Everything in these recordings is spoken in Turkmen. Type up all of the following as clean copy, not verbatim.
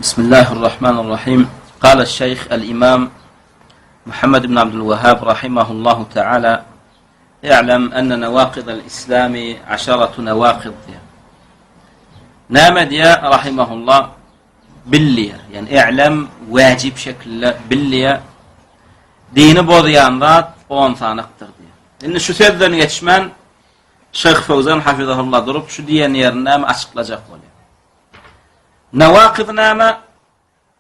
بسم الله الرحمن الرحيم. قال الشيخ الإمام محمد بن عبد الوهاب رحمه الله تعالى: اعلم أن نواقض الإسلام 10 نواقض. نامد يا رحمه الله بالليا، يعني اعلم واجب شكل بالليا دين بوضيانات 10 tane aktır diye. İnne şu sözden geçmen Şeyh Fevzan hafizahullah durup şu diyen yerine açıklayacak oluyor. Nevakid nama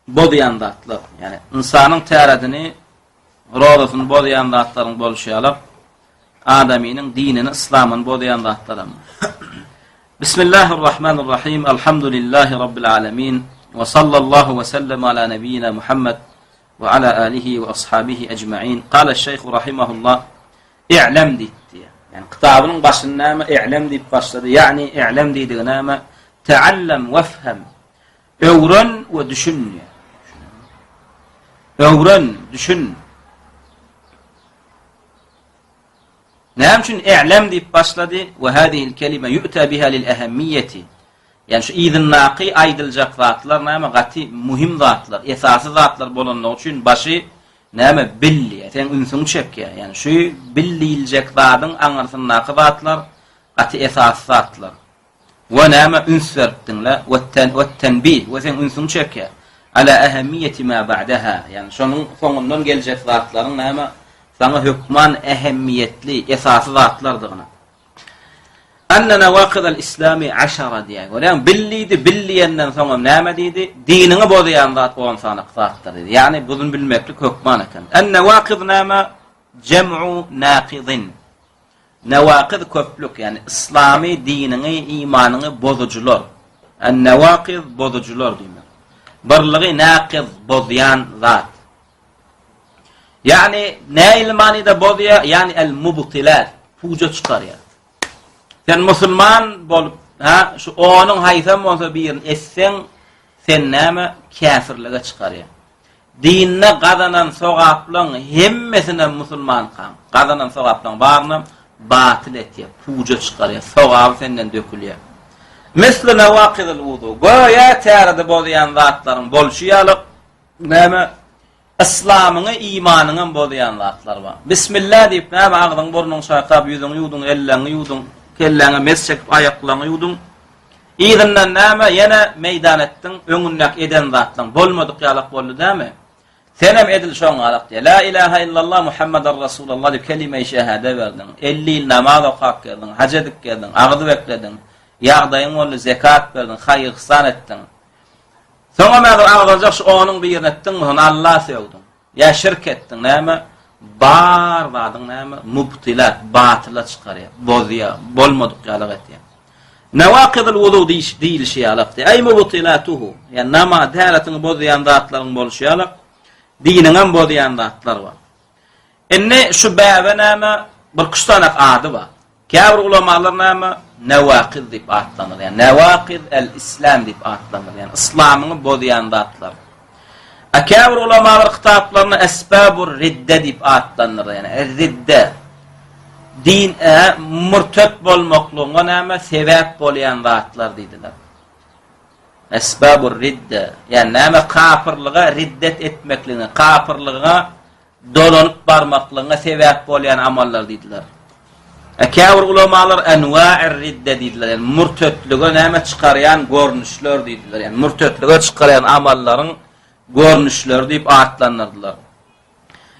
boğuyandatlar. Yani insanın teradini, rodasını boğuyandatların boluşayalıp adaminin dinini, İslam'ın boğuyandatları. Bismillahirrahmanirrahim. Elhamdülillahi Rabbil alemin. Ve sallallahu ve sellem ala nebiyyina Muhammed ve ala alihi ve ashabihi ecma'in. Kâle şeyh rahimahullah: i'lem ditti. Yani kitabının başının nama i'lem deyip başladı. Yani i'lem dediği nama teallem vefhem. Öğren ve düşün. Öğren, düşün. Ne için i'lem deyip başladı? Ve hâzihil kelime yu'ta biha lil ehemmiyeti. Yani şu idin naqi aydılacak zatlar nama gati muhim zatlar, esası zatlar bolanlar için başı nama billi. Sen ünsün çekke. Yani şu billiyilecek zatın anırsın naqi zatlar gati esası zatlar. Ve nama üns verdinler ve tenbih ve sen ünsün çekke ala ehemmiyeti ma ba'daha. Yani şunun sonundan gelecek zatların nama sana hükman ehemmiyetli esası zatlardığına. Anna nawaqidal İslami 10 diye. Yani billiyenden sonra nama dedi? Dinini bozayan zat 10 tane zattır dedi. Yani bunu bilmeklik hükman eken. En nawaqid nama cem'u naqidin. Nevakid köplük, yani İslami dinini, imanını bozucular. En-nevakid bozucular diyor. Birliği naqid, bozayan zat. Yani ne ilmani de bozuyor? Yani el-mubtilat, puca çıkarıyor. Sen Müslüman bolup, şu onun haysam olsa birini essen, sen neyme? Kafirliğe çıkarıyor. Dinine kazanan sogaplan, hemmesine Müslüman kan. Kazanan sogaplan bağırnam, batıl etiyor, puca çıkarıyor, sogabı senden dökülüyor. Misli nevakidil vudu, goya terada bozayan zatların bolşuyalık, neyme? İslam'ını, imanını bozayan zatlar var. Bismillah deyip neyme? Ağzın, burnun, şakab, yüzün, yudun, ellerini, yudun, kelleni mes çekip ayaklarını yudun. İyidinden neyme? Yine meydan ettin, önünlük eden zatlan. Bolmadık yalak bollu değil mi? Senem edil şoň alak diye. La ilahe illallah Muhammeden Resulullah diye kelime-i şehade verdin. 50 yıl namaz okak geldin, hac edip geldin, ağdı bekledin. Yağdayın oldu, zekat verdin, hayır ihsan ettin. Sonra mağdur ağlayacak şu onun bir yerini ettin mi? Allah sevdin. Ya şirk ettin neyme? Bar vadın neyme? Mubtilat, batıla çıkarıyor. Bozuyor, bolmadık yalak etiyor. Nevakidil vudu değil şey alak diye. Ey mubtilatuhu. Yani nama değerletini bozuyan dağıtların boluşuyor alak. Dininin bozayan zatlar var. Enne şu bäbe nama bir kuştanak adı var. Kâbir ulamalar nama nevakid deyip atlanır. Yani nevakid el-İslam deyip atlanır. Yani İslam'ını bozayan zatlar. Kâbir ulamalar kitaplarına esbabur ridde deyip atlanır. Yani ridde. Din murtet bolmakluğuna nama sebep bolayan zatlar dediler. Esbabur ridde, yani nama kafirliğe riddet etmekliğine, kafirliğe dolanıp barmaklığına sebep bolayan amallar dediler. Kâfir ulamalar enva'ir ridde dediler. Yani murtetliğe nama çıkarayan görünüşler dediler. Yani murtetliğe çıkarayan amalların görünüşler deyip atlanırdılar.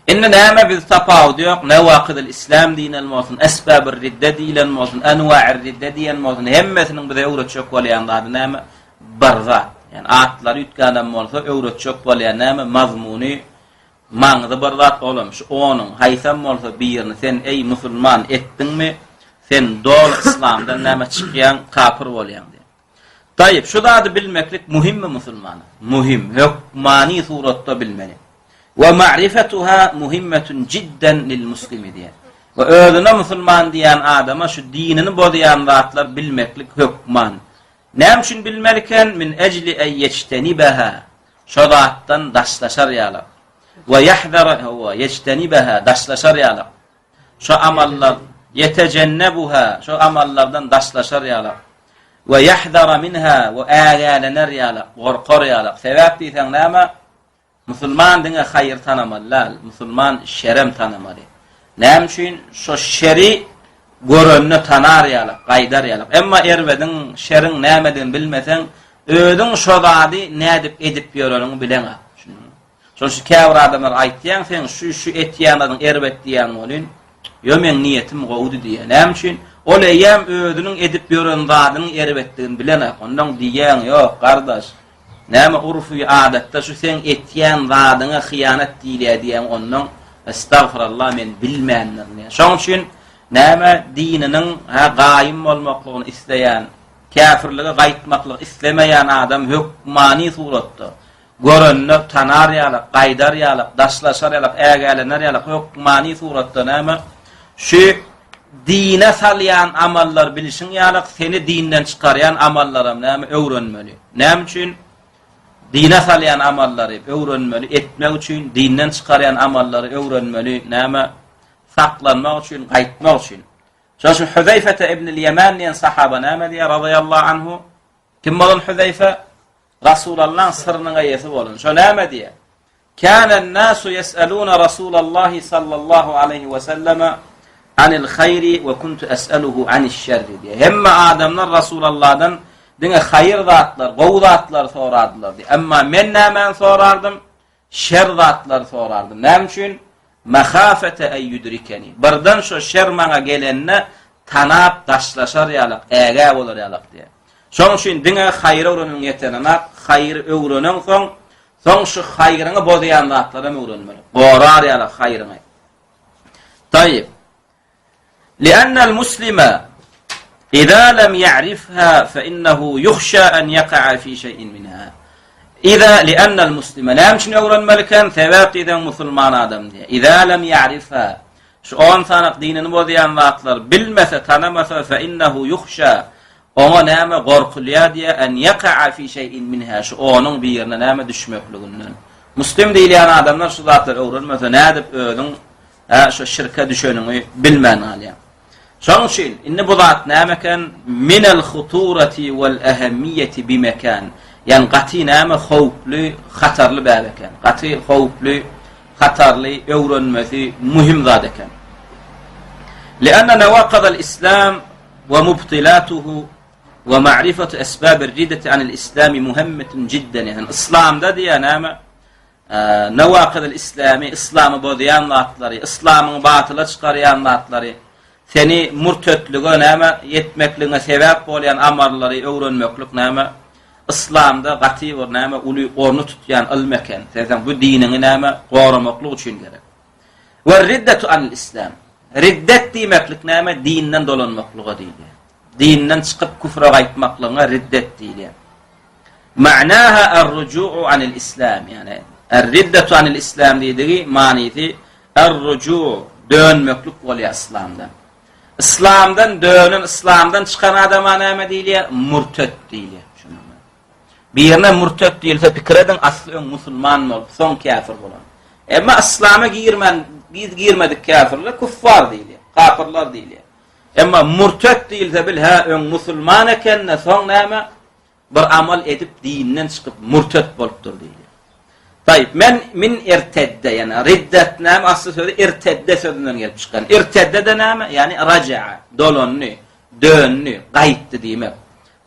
İnne nama biz tapav diyor, nevakidil İslam dinen olsun, esbabur ridde diyen olsun, enva'ir ridde diyen olsun, hemmesinin bize uğra çok olayan adı nama barzat. Yani atlar yutkanan olsa öğret çok bolayan nama mazmuni mağda barzat olmuş. Onun haysam olsa bir yerini sen ey Müslüman ettin mi? Sen doğal İslam'dan nama çıkayan kafir bolayan diye. Tayyip şu da bilmeklik muhim mi Müslümanı? Muhim. Hükmani suratta bilmeli. Ve ma'rifetuha muhimmetun cidden lil muslimi diye. Ve öğrene Müslüman diyen adama şu dinini bozayan zatlar bilmeklik hükman. Ne için bilmeliken min ecli en yeçtenibeha. Şodattan daşlaşar yalak. Ve yahdara yeçtenibeha daşlaşar yalak. Şu amallar yetecennebuha. Şu amallardan daşlaşar yalak. ve yahdara minha ve ağalanar ýaly, gorkar ýaly. Sebäp diýsen näme? Musulman diňe hayır tanamaly, musulman şerem tanamaly. Näme üçin? Şo şeri görünni tanar ýaly, gaýdar ýaly. Emma erwediň şerin nämeden bilmesen, ödüň şo zady nädip edip ýöreniňi bileňa. Şo şu käbir adamlar aýtýan, sen şu etýänlaryň erwet diýen bolyn, yo men niýetim gowdy diýen. Näme üçin? Ol eýem ödüniň edip ýören zadynyň erwetdigini bileňa. Ondan diýen ýok gardaş. Näme urfy adatda şu sen etýän zadyňa hyýanat diýilýär diýen ondan estağfurullah men bilmändir. Şoň üçin näme dininiň gaýym bolmaklygyny isleýän, käfirlige gaýtmaklygy islemeýän adam hukmany suratda görünni tanar ýaly, gaýdar ýaly, daşlaşar ýaly, ägälener ýaly hukmany suratda näme şu dine salyan amallar bilişin ýaly, seni dinden çykarýan amallaram näme öwrenmeli. Näme üçin? Dine salyan amallary öwrenmeli, etmek üçin, dinden çykarýan amallary öwrenmeli, näme saklanmak üçin, gaýtmak üçin. Şoşu Huzayfa ibn al-Yaman diýen sahaba näme diýär radiyallahu anhu? Kim bolan Huzayfa? Rasulullah'ın sırrının ayeti bolun. Şo näme diýär? Kânen nâsu yes'alûne Rasûlallahi sallallahu aleyhi ve selleme anil hayri ve kuntu es'aluhu anişşerri diýär. Hemme adamlar Rasulullah'dan dine hayır zatlar, gowy zatlar soradylar diýär. Emma men näme sorardım? Şer zatlar sorardım. Näme üçin? Mahafete en yudrikeni. Birden şo şer maňa gelenne tanap daşlaşar ýaly, ägä bolar ýaly diýär. Şoň üçin diňe haýyr öwreniň ýetenine, haýyr öwreniň soň şu haýyryny bozýan zatlara öwrenmeli. Gorar ýaly haýyryny. Tayyib. لأن المسلم إذا لم يعرفها فإنه يخشى أن يقع في شيء منها. لأن المسلم نامشن öwrenmeli kan sebäp diýen musulman adam diýär. إذا لم يعرفها şu on sanak dinini bozýan zatlar bilmese, tanamasa فإنه يخشى ona näme gorkulýar diýär en yaqa'a fi şeyin minha şu onuň bir ýerine näme düşmekliginden. Muslim diýilýän adamlar şu zatlar öwrenmese nädip ödüň şu şirke düşeniňi bilmän alýar. Şoň üçin inni bu zat nämeken minel huturati vel ehemmiyeti bi mekan. Yani gaty näme howply, hatarly bäl eken. Gaty howply, hatarly öwrenmesi muhim zat eken. Lianna nawaqid al-islam ve mubtilatuhu ve ma'rifatu asbab ar-riddati an al-islam muhimmetun jiddan. Yani İslamda diýen näme nawaqid al-islami, İslamı bozýan zatlary, İslamyň batyla çykarýan zatlary, seni murtetlige näme yetmekliğine sebäp bolýan amarlary öwrenmeklik näme İslamda gaty bir näme uly orny tutýan ilmeken. Sen bu dinini näme goramaklyk üçin gerek. Ve riddatu al-islam. Riddet diýmeklik näme dinden dolanmaklyga diýilýär. Dinden çykyp küfre gaýtmaklygyna riddet diýilýär. Ma'naha ar-ruju'u anil-islam. Yani er-riddatu anil-islam diýdigi manysy er-ruju' dönmeklik bolýar İslamdan. İslamdan dönen, İslamdan çıkan adama näme diýilýär? Murtet diýilýär. Bir ýerine murtet diýilse pikredin asly musulman bolup, soň kafir bolan. Emma İslam'a girmedik kafirler, kuffar diýilýär, kafirler diýilýär. Emma murtet diýilse bil ha musulman ekenne soň näme? Bir amal edip dinden çykyp murtet bolupdyr diýilýär. Tayyip, min irtedde, yani riddet näme asly sözi irtedde sözünden gelip çykan. Irtedde de näme? Yani raja'a, dolonny, dönny, gaýtdy diýmek.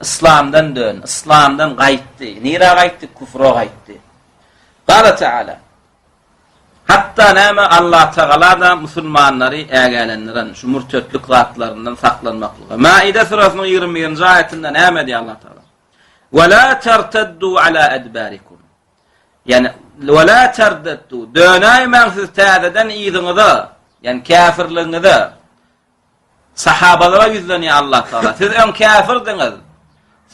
İslamdan dön, İslamdan gaýtdy. Nira gaýtdy? Kufra gaýtdy. Qala Teala. Hatta näme Allah Teala da musulmanlary ägälendiren şu murtetlik zatlaryndan saklanmaklygy. Maide surasynyň 20-nji aýatynda näme diýär Allah Teala? Wa la tartaddu ala adbarikum. Yani wa la tartaddu dönaýman siz täzeden ýygyňyza, yani kafirligiňize. Sahabalara yüzlenýär Allah Teala. Siz ön kafirdiňiz.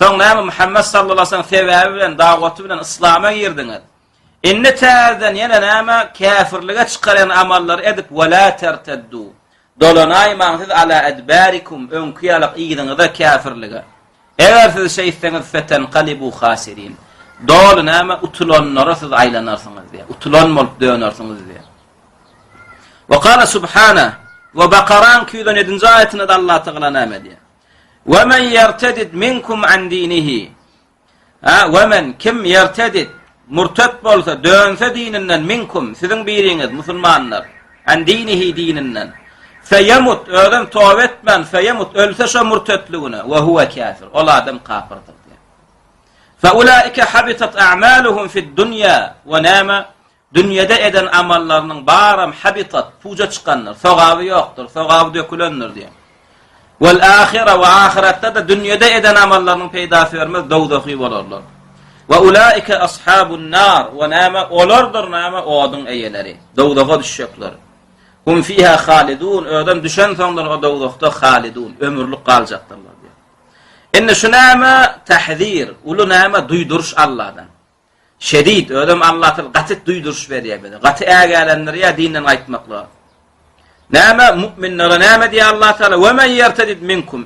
Soň näme Muhammed sallallahu aleyhi ve sellem sebäbi bilen, dagwaty bilen İslam'a girdiňiz. Inne täzeden ýene näme kafirlige çykaryan amallary edip wala tartaddu. Dolanaýman siz ala adbarikum öňkü ýalyk ýygyňyza kafirlige. Eger siz şeýseniz feten qalibu khasirin. Dol näme utulanlara siz aýlanarsyňyz diýär. Utulan bolup dönersiňiz diýär. Wa qala subhanahu ve Baqaran 207-nji aýatynda Allah Taala näme diýär? وَمَنْ يَرْتَدِدْ مِنْكُمْ عَنْ دِينِهِ وَمَنْ kim yertedid murtet bolsa dönse dininden minkum sizin biriniz musulmanlar an dinihi dininden feyemut ödem tövbetmen feyemut ölse şu murtetliğine ve huve kafir ol adam kafirdir diye. Fe ulaike habitat a'maluhum fid dunya ve nama dünyada eden amallarının baram habitat puja çıkanlar sevabı yoktur sevabı dökülendir diye. Vel ahire ve ahirette de dünyada eden amallarının peydası vermez dovdahi olurlar. Ve ulaike ashabun nar ve nama olurdur nama odun eyeleri dovdaha düşecekler. Hum fiha halidun ödem düşen sonlar o dovdakta halidun ömürlük kalacaklarlar diyor. İnne şu nama tahzir ulu nama duyduruş Allah'dan. Şedid ödem Allah'tan gatit duyduruş veriyor böyle. Gati egelenler ya dinden aytmakla. Nama müminlere nama diye Allah Teala ve men yertedid minkum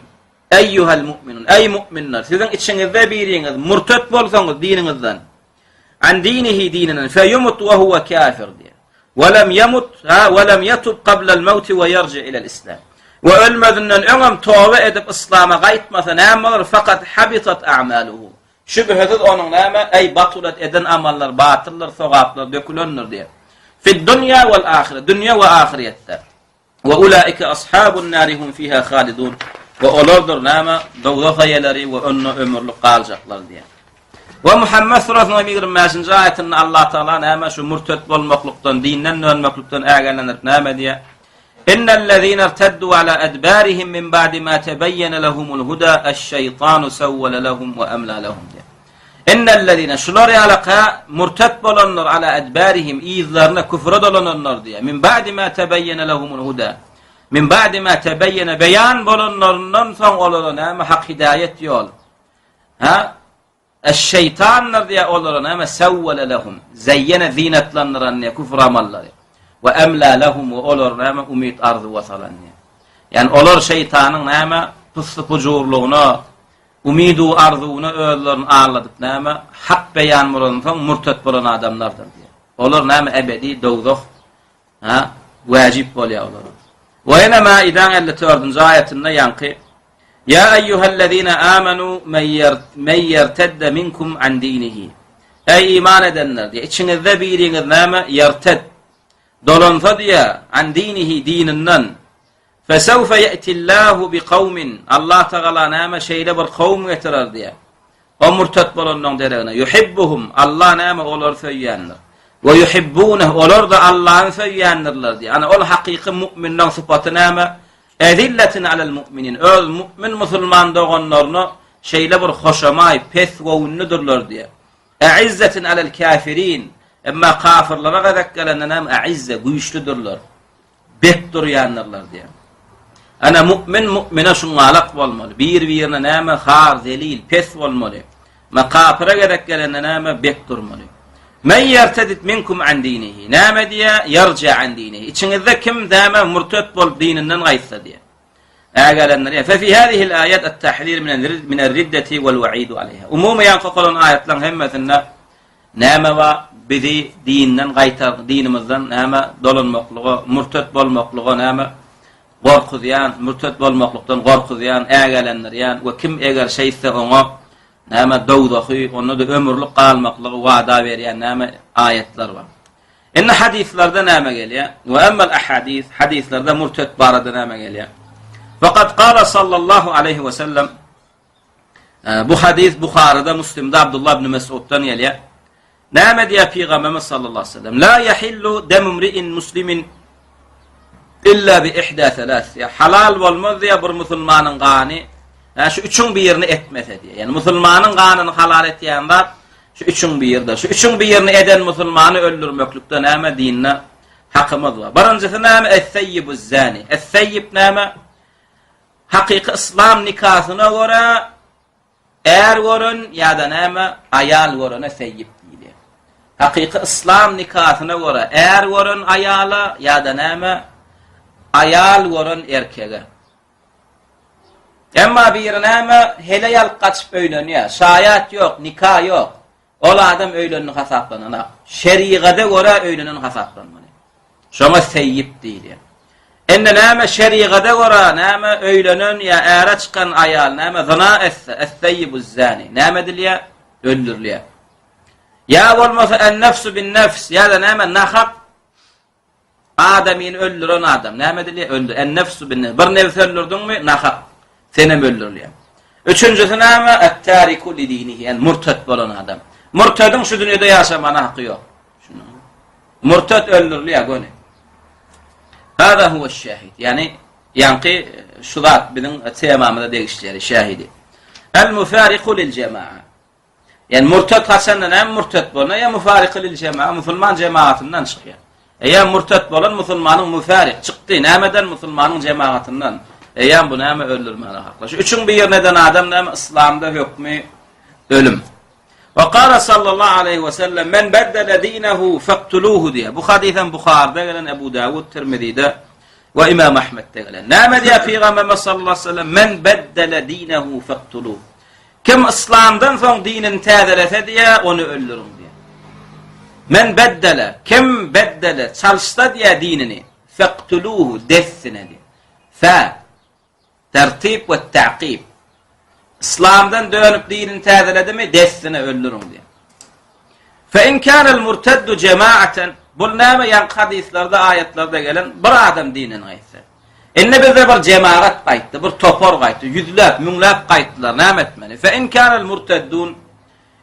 eyyuhel mu'minun ey müminler sizin içinizde biriniz murtet bolsanız dininizden an dinihi dininden feyumut ve huve kafir diye. وَلَمْ يَمُتْ وَلَمْ يَتُبْ قَبْلَ الْمَوْتِ وَيَرْجِعْ إِلَى الْإِسْلَامِ وَأَلْمَذُنَّنْ öňem tövbe edip İslam'a gaytmasa näme fakat habitat a'maluhu. Şüphesiz onun näme ey batulat eden amallar, batıllar, sogaplar dökülendir diye. Fid dunya vel ahire, dünya ve ahirette. Ve ulaike ashabun narihum fiha halidun. Ve olurdur näme dowda hayaları ve onunla ömürlük kalacaklar diye. Ve Muhammed surasının 25. ayetinde Allah Teala näme şu murtet bolmaklukdan, dinden dönmeklukdan ägelenir näme diye. İnnellezîne irteddu ala edbârihim min ba'di ma tebeyyene lehumul huda eşşeytanu sevvele lehum ve emlâ lehum diye. İnnellezîne şular alaka murtet bolanlar ala edbârihim izlerine küfre dolananlar diye. Min ba'di ma tebeyyene lehumul huda. Min ba'di ma tebeyyene beyan bolanlarından son olan näme hak hidayet yol. Eşşeytanlar diye olaran ama sevvele lehum zeyyene zinetlandıran diye küfür amalları ve emlâ lehum ve olur ama umid arzu vasalan diye. Yani olur şeytanın ama pıslı pucurluğuna umidu arzuğuna öllerini ağladıp ama hak beyan bulanından murtet bulan adamlardır diye. Olur ama ebedi doğduk vacip oluyor olur. Ve yine Ma'idan 54. ayetinde yankı Ya eyyühellezine amenu men yertedde minkum an dinihi. Ey iman edenler diye içinizde biriniz näme yerted dolansa diye an dinihi dininden fesevfe ye'tillahu bi kavmin Allah Teala näme şeyle bir kavm getirer diye. O murtet bolandan derine yuhibbuhum Allah näme olar söyleyenler ve yuhibbune olar da Allah'ın söyleyenlerler diye. Yani ol hakiki müminden sıfatı näme Ezilletin alel mu'minin. Öl mu'min musulman doğanlarını şeyle bir hoşamay, pes ve ünlüdürler diye. E'izzetin alel kafirin. Emma kafirlara kadar gelenen e'izze, güçlüdürler. Bet duruyanlarlar diye. Ana mu'mine şungalak olmalı. Bir-birine näme har, zelil, pes olmalı. Ma kafira kadar gelenen näme bet durmalı. Men yertedid minkum an dinihi. Näme diye yarca an dinihi. İçinizde kim näme murtet bol dininden gaytsa diye. Ägelenler ya. Fe fi hadihi al-ayat at-tahzir min ar-riddati wal-wa'id alayha. Umuma yanqalan ayatlan hemmesinde näme va bizi dinden gaytar, dinimizden näme dolanmaklığı, murtet bolmaklığı näme gorkuyan, murtet bolmaklykdan gorkuyan ägelenler yani ve kim eger şeyse ona näme dowdahy, onu da ömürlük kalmaklığı wada berýän näme ayetler var. Inne hadislerde näme gelýär? Ve emmel ahadis, hadislerde murtet barada näme gelýär? Fakat qala sallallahu aleyhi ve sellem bu hadis Buhari'de, Müslim'de Abdullah ibn Mes'ud'dan gelýär. Näme diýär Peygamberimiz sallallahu aleyhi ve sellem? La yahillu demu imri'in muslimin illa bi ihda thalath. Halal bolmaz diýär bir musulmanyň gany şu üçün bir yerini etmese diye. Yani musulmanın kanını halal etýän var. Şu üçün bir yerde. Şu üçün bir yerini eden musulmanı öldürmeklikde näme dinine hakymyz var. Birinjisi näme es-seyyibuz zani. Es-seyyib näme? Hakiki İslam nikahyna göre er görün ya da näme ayal görüne seyyib diýilir. Hakiki İslam nikahyna göre er görün ayala ya da näme ayal görün erkege. Emma bir näme hele yal kaçıp öýlenýär. Şayat yok, nikah yok. Ol adam öýlenini hasaplanana. Şeriýata göre öýlenen hasaplanmaly. Şoňa seyyib diýilir. enne näme şeriğada göre näme öýlenen ya ära çykan ayal näme zina es-seyyibuz zani näme dilýär öldürilýär. Ya bolmasa en-nefsu bin-nefs ya da näme nahak adamyny öldüren adam näme dilýär öldür. En-nefsu bin-nefs bir nefs öldürdüňmi nahak senem öldürilýär. Üçüncüsü näme et-tariku li-dinihi yani murtat bolan adam. Murtadyň şu dünýede ýaşamana haky ýok. Murtat öldürilýär gone. Hada huwa şahid. Yani yanqi şu zat bilen temamında degişleri şahidi. El mufariqu lil cemaa. Yani murtat hasandan hem murtat bolan ya mufariqu lil cemaa musulman cemaatından çıkıyor. Ya murtat bolan musulmanın mufariq çıktı. Nämeden musulmanın cemaatından. Ya bu näme öldürmeli haklı. Üçün bir neden adam näme İslamda hükmü ölüm. Ve qala sallallahu aleyhi ve sellem men beddele dinehu faqtuluhu diye. Bu hadisen Bukhari'de gelen Ebu Davud, Tirmizi'de ve İmam Ahmed'de gelen. Näme diye Peygamber sallallahu aleyhi ve sellem men beddele dinehu faqtuluhu. Kim İslam'dan son dinini tazelese diye onu öldürün diye. Men beddele kim beddele çalışsa diye dinini faqtuluhu dessine diye. Fa tertib ve ta'qib. İslam'dan dönüp dinini tazeledi mi destine öldürün diye. Fe in kânel murteddu cemaaten bu näme yan hadislerde ayetlerde gelen bir adam dinini gaýtsa. Enne bizde bir cemaat gaýtdy, bir topor gaýtdy, yüzlap, müňlap gaýtdylar, näme etmeli. Fe in kânel murteddun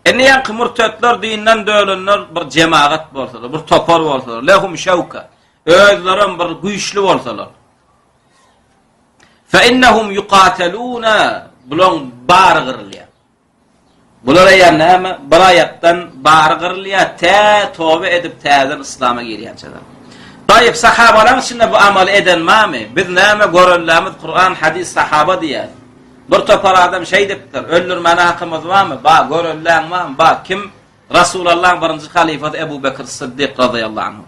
enne yan murtedler dininden dölenler bir cemaat bolsalar, bir topor bolsalar, lehum şawka. Özlerin bir güýçli bolsalar. Fe innahum yuqataluna bulan bargırlya. Bulara näme bir ayaktan bargırlya ta tövbe edip täzen İslam'a girýänçeler. Tayyip sahabalar içinde bu amal eden mami? Biz näme görellämiz Kur'an, hadis, sahaba diýär. Bir topar adam şey depdir, öldürmene hakymyz barmy? Ba görelläň barmy? Ba kim? Rasulullah'ın birinci halifası Ebu Bekir Sıddık radıyallahu anhu.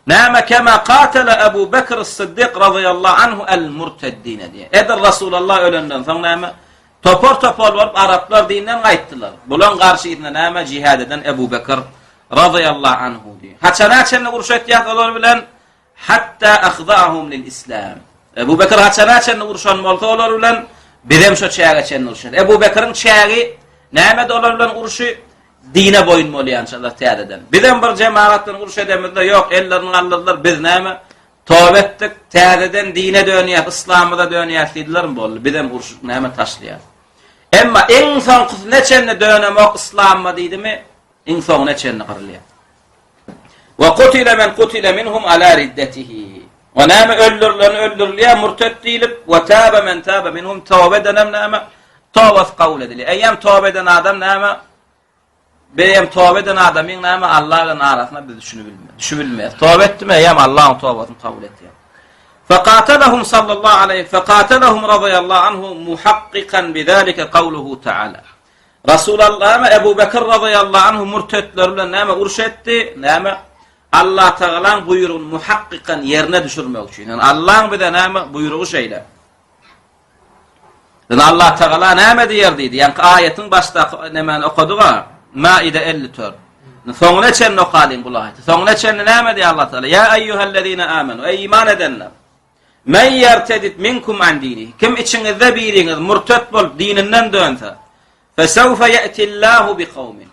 Näme kema qatala Ebu Bekir Sıddık radıyallahu anhu el-murteddine diye. Eder Rasulullah ölenden soň näme? Topor bolup Araplar dininden gaýtdylar. Bulan garşyna näme jihad eden Ebu Bekir radıyallahu anhu diye. Haçana uruş etýär olar bilen hatta akhza'hum lil-islam. Ebu Bekir haçana uruşan bolsa olar bilen birem şo çäge çen uruşan. Ebu Bekir'in çägi näme olar bilen uruşy dine boyun bolýançylar täzeden. Birem bir cemaatdan uruş edemizde yok ellerini aldylar biz näme tövbe etdik täzeden dine dönýär, İslam'a da dönýär diýdiler boldy. Birem uruş näme taşlaýar. Emma insan neçenne dönemek İslam'a diýdimi? İnsan neçenne gyrylýar. Ve qutila men qutila minhum ala riddetihi. Ve näme öldürülýär murtet diýilip ve taba men taba minhum tövbe edenem näme? Tawaf qawl edilýär. Eýem tövbe eden adam näme? Beýem tövbe eden adamyň näme Allah'ın arasynda biz düşünbilmeýär. Tövbe etdimi eýem Allah'ın tövbesyny kabul etýär. فقاتلهم صلى الله عليه فقاتلهم رضي الله عنه محققا بذلك قوله تعالى رسول الله Ebu Bekir radıyallahu anhu murtetlerle näme uruş etdi näme Allah Teala'nın buyruğunu muhakkikan yerine düşürmek için. Yani Allah'ın bir de näme buyruğu şeyler. Yani Allah Teala näme diýer diýdi. Yani ayetin başta näme okudyk Maide 54. Soňuna çen okadyn bu ayet. Soňuna çen näme diýär Allah Teala? Ya eyyuhellezine amenu ey iman edenler. Men yertedit minkum an dinihi. Kim içinizde biriniz murtet bolup dininden dönse. Fesawfa ya'tillahu biqawmin.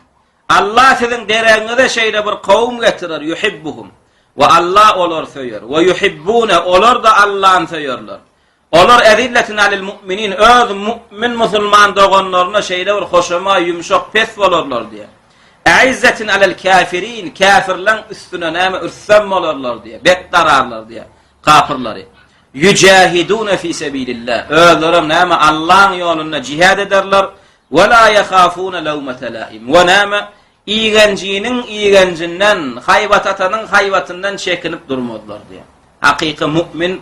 Allah sizin dereňize şeýle bir kavm getirir yuhibbuhum. Ve Allah olar söýer. Ve yuhibbuna olar da Allah'ın söýerler. Olar ezilletin alil mu'minin öz mu'min musulman doganlaryna şeýle bir hoşama yumşak pes bolarlar diye. Eizzetin alel kafirin kafirlerin üstüne näme ürsem bolarlar diye. Bet dararlar diye. Kafirleri. Yücahidun fi sabilillah. Özlerim näme Allah'ın yolunda cihad ederler. Ve la yakhafuna lawmata laim. Ve näme iğencinden, hayvat atanın hayvatından çekinip durmadılar diye. Hakiki mümin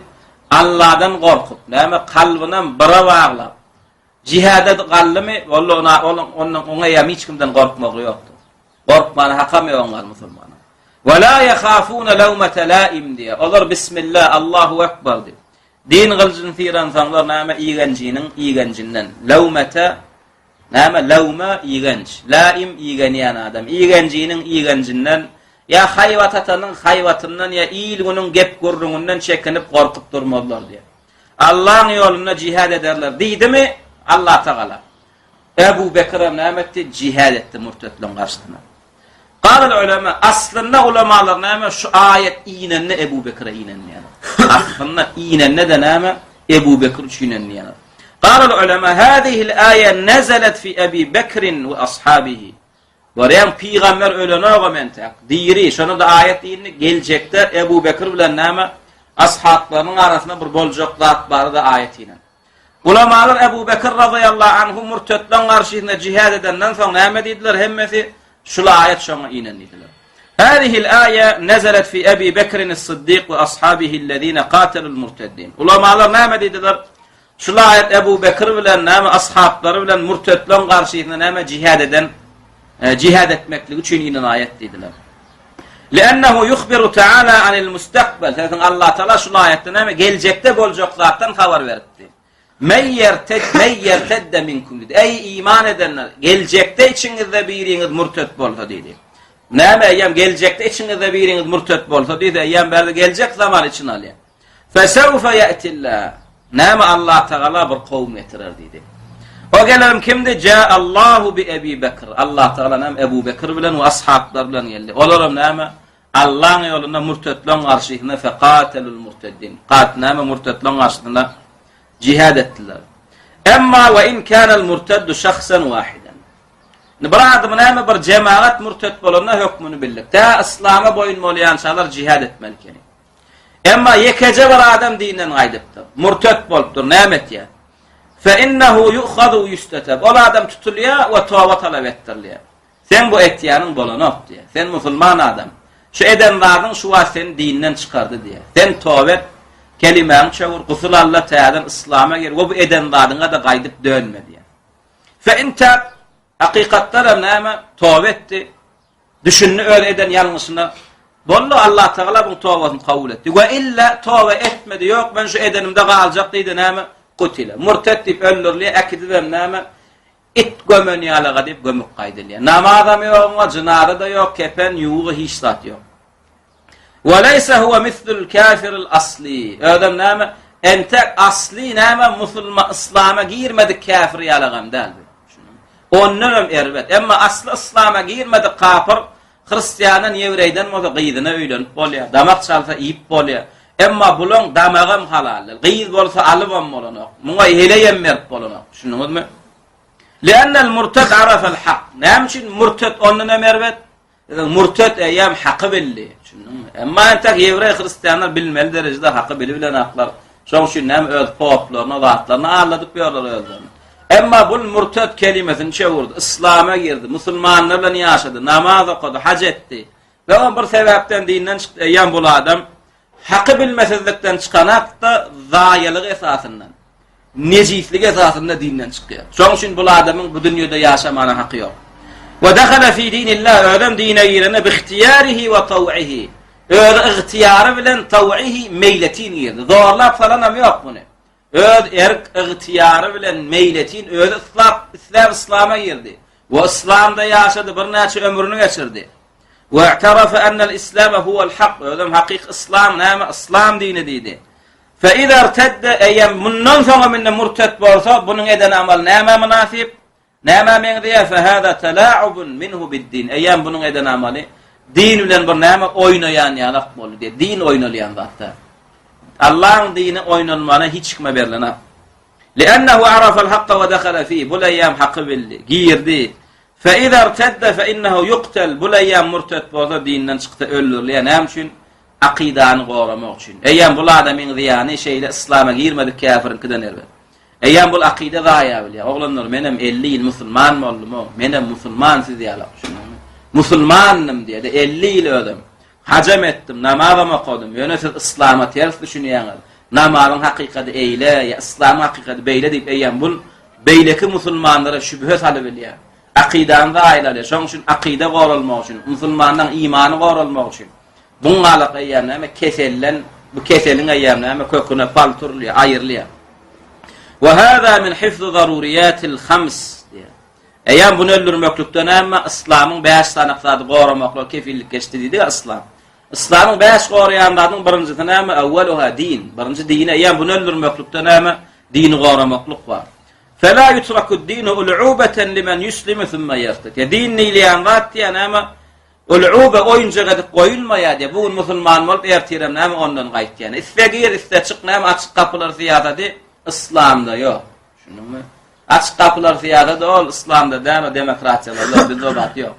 Allah'dan korkup, näme kalbından bira bağlap, cihada gallimi, ona yam hiç kimden korkmak yoktur. Korkmanı hakam yoğunlar musulmanı. Ve la yakhafuna lawmata laim diye. Olur bismillah, Allahu ekber diye. Din gılcın firan sanlar näme iğencinden. Lawmata näme lawma iğenç. Laim iğenýän adam. İğencinden ya hayvatatanyň hayvatyndan ya iyilgünün gep gurrundan çekinip gorkup durmadylar diye. Allah'ın yolunda cihad ederler. Diýdimi? Allah Taala. Ebu Bekir'e nämetdi? Cihad etdi murtetlerin karşısına. Qala ulema, aslında ulemalar näme şu ayet iýnenle Ebu Bekir'e iýnenli. Aslında iýnenle de näme Ebu Bekir üçin iýnenli. Qala ulema, hadihi'l aye nazalat fi Ebi Bekrin ve ashabihi. Baryan peygamber ölene oğamentek. Diýri, şonu da ayet iýnenli geljekde Ebu Bekir bilen näme ashablarynyň arasynda bir boljak zat bar da ayet iýnen. Ulamalar Ebu Bekir radıyallahu anhu murtetlerin karşısında cihad edenden sonra näme diýdiler? Hemmesi şu ayet şoňa iýnendiler. Hadihi'l aye nazalat fi Ebi Bekrin as-Siddiq ve ashabihi'llezine qatalul murteddin. Ulamalar näme diýdiler? Şu ayet Ebu Bekir bilen näme ashablary bilen murtetlerin karşısında näme cihad etmeklik üçin inen ayet diýdiler. Li'annahu yukhbiru ta'ala anil mustaqbal. Zaten Allah Taala şu ayetde näme geljekde boljak zatdan habar berdi. Meyyertedde minkum dedi. Ey iman edenler, geljekde içinizde biriňiz murtet bolsa dedi. Näme eýem geljekde içinizde biriňiz murtet bolsa dedi. Eýem berdi geljek zaman için alýar. Fesawfa ya'tillah. Näme Allah Taala bir kowm getirer dedi. O gelelim kimdi? Allahu bi Ebi Bekir. Allah Taala näme Ebu Bekir bilen we ashablar bilen geldi. Olaram näme Allah'ın yolunda murtetlerin karşısında faqatelul murteddin. Näme murtetlerin karşısında cihad ettiler. Emma ve in kana'l murteddu şahsan wahiden. Bir adam näme bir cemaat murtet bolanda hükmünü bildik. Ta İslam'a boyun bolýan şalar cihad etmelikeni. Emma yekece bir adam dininden gaýdypdy. Murtet bolupdyr, näme etýär? Fe innehu yu'khadu ve yustatab. O adam tutulýar we tawba talap etdirilýär. Sen bu etýäriň bolanok diýär. Sen musulman adam. Şu edenlardan şu sen dininden çıkardı diye. Sen tawba kelimeň çawur gusul Allah Taala İslam'a gir. Bu edenlarına da gaýdyp dönme diye. Fe inta hakykatda näme tawba etdi. Düşünni öyle eden ýalňyşyna bollu Allah Taala bu tawbasyny kabul etdi. Ve illa tawba etmedi. Yok ben şu edenimde galjak diýdi näme kutile. Murtet dip öldürlýär. Akidem näme it gömönýärlige dip gömük gaýdylýar. Namazam ýok, jynary da ýok, kepen ýugy hiç zat ýok. وَلَيْسَ هُوَ مِثْلُ الْكَافِرِ الْأَصْلِي. Ödem näme? Entek asli näme? Musulman İslam'a girmedi kafir ýalagam däldi. Ondan erbet. Emma asli İslam'a girmedi kafir, Hristiýandan, Ýewreýden bolsa gyýdyna öýlenip bolýar. Damak çalsa iýip bolýar. Emma bulan damagam halal. Gyýd bolsa alybam bolanok. Muňa hele ýemmerip bolanok. Şunuňyzmy? Li'annal murtad arafa al-haq. Näme üçin murtad ondan erbet? Murtet eýem haqqy bildi. Emma entek Ýewre Hristiýanlar bilmeli derejede haqqy bilen aklar. Şoň üçin näme öz poplaryna, zatlaryna alladyp ýörler özlerini. Emma bu murtet kelimesini çewurdy, İslam'a girdi, musulmanlar bilen ýaşady, namaz okudy, hac etdi. Ve o bir sebäpden dinden çykdy. Eýem bu adam haqqy bilmesizlikden çykanakda zaýalyk esasyndan, nejislik esasynda dinden çykýar. Şoň üçin bu adamyň bu dünýede ýaşamana haqqy ýok. وَدَخَلَ فِي دِينِ اللّٰهِ ödem dine girene بِاخْتِيَارِهِ وَطَوْعِهِ öde ihtiyarı bilen tav'ihi meyletin girdi. Zorlap falanam yok bunu. İhtiyarı bilen meyletin öde İslam'a girdi. Ve İslam'da yaşadı, bir neçe ömrünü geçirdi. وَاَعْتَرَفَ أَنَّ الْإِسْلَامَ هُوَ الْحَقِّ ödem hakik İslam, näme İslam dini dedi. فَاِذَا ارْتَدَّ eyyem bundan sonra minne murtet bolsa bunun eden amal näme münasip? Näme meňdiýe fehada talaa'ubun minhu bid-din. Eýem bunyň eden amaly din bilen bir näme oýnaýan ýalak boldy diýe. Din oýnalýan zatda. Allah'ın dini oýnalmana hiç hikme berlene. Li'annahu arafa al-haqqa ve dakhala fihi. Bu eýem haqqy bildi, girdi. Fe iza irtadda fe innahu yuqtal. Bu eýem murtet bolsa dinden çykdy, öldürilýär. Näme üçin? Aqidany goramak üçin. Eýem bu adamyň diýany şeýle İslam'a girmedi, kafirkinden erbet. Eýem bul akide gaýa bilýär. Oglanlar menem 50 ýyl musulman boldum. Menem musulman siz ýalak. Musulmanym diýdi. 50 ýyl ödüm. Hacam etdim, namazam okudum. Ýöne siz İslam'a ters düşünýäňiz. Namazyň hakykati eýle, ýa İslam hakykati beýle diýip eýem bul beýleki musulmanlara şübhe salyp bilýär. Akidany gaýlaly. Şoň üçin akide goralmak üçin, musulmanyň imany goralmak üçin. Buňa alak eýem näme kesellen, bu keselin eýem näme köküne palturlýar, aýyrlýar. وهذا من حفظ ضروريات الخمس Eýem bunu öldürmeklikden ama İslamyň 5 sanaklaty goramakly kefillik geçdi diýdi İslam. İslamyň 5 goraýanlarynyň birinjisi näme? Awwaluha din. Birinji dini eýem bunu öldürmeklikden ama dini goramaklyk bar. Fela yutrakud dinu ul'ubatan limen yuslimu thumma yartad. Ya din niýleýän zat diýen ama ul'uba oýunjak edip goýulmaýar diýe. Bu musulman bolup ertirem näme ondan gaýtýan. Istegir iste çyk näme açyk kapylar ziyadady İslamda ýok. Şunumy? Açyk kapylar ziyadady ol İslamda däme demokratiýalar bizde obat ýok.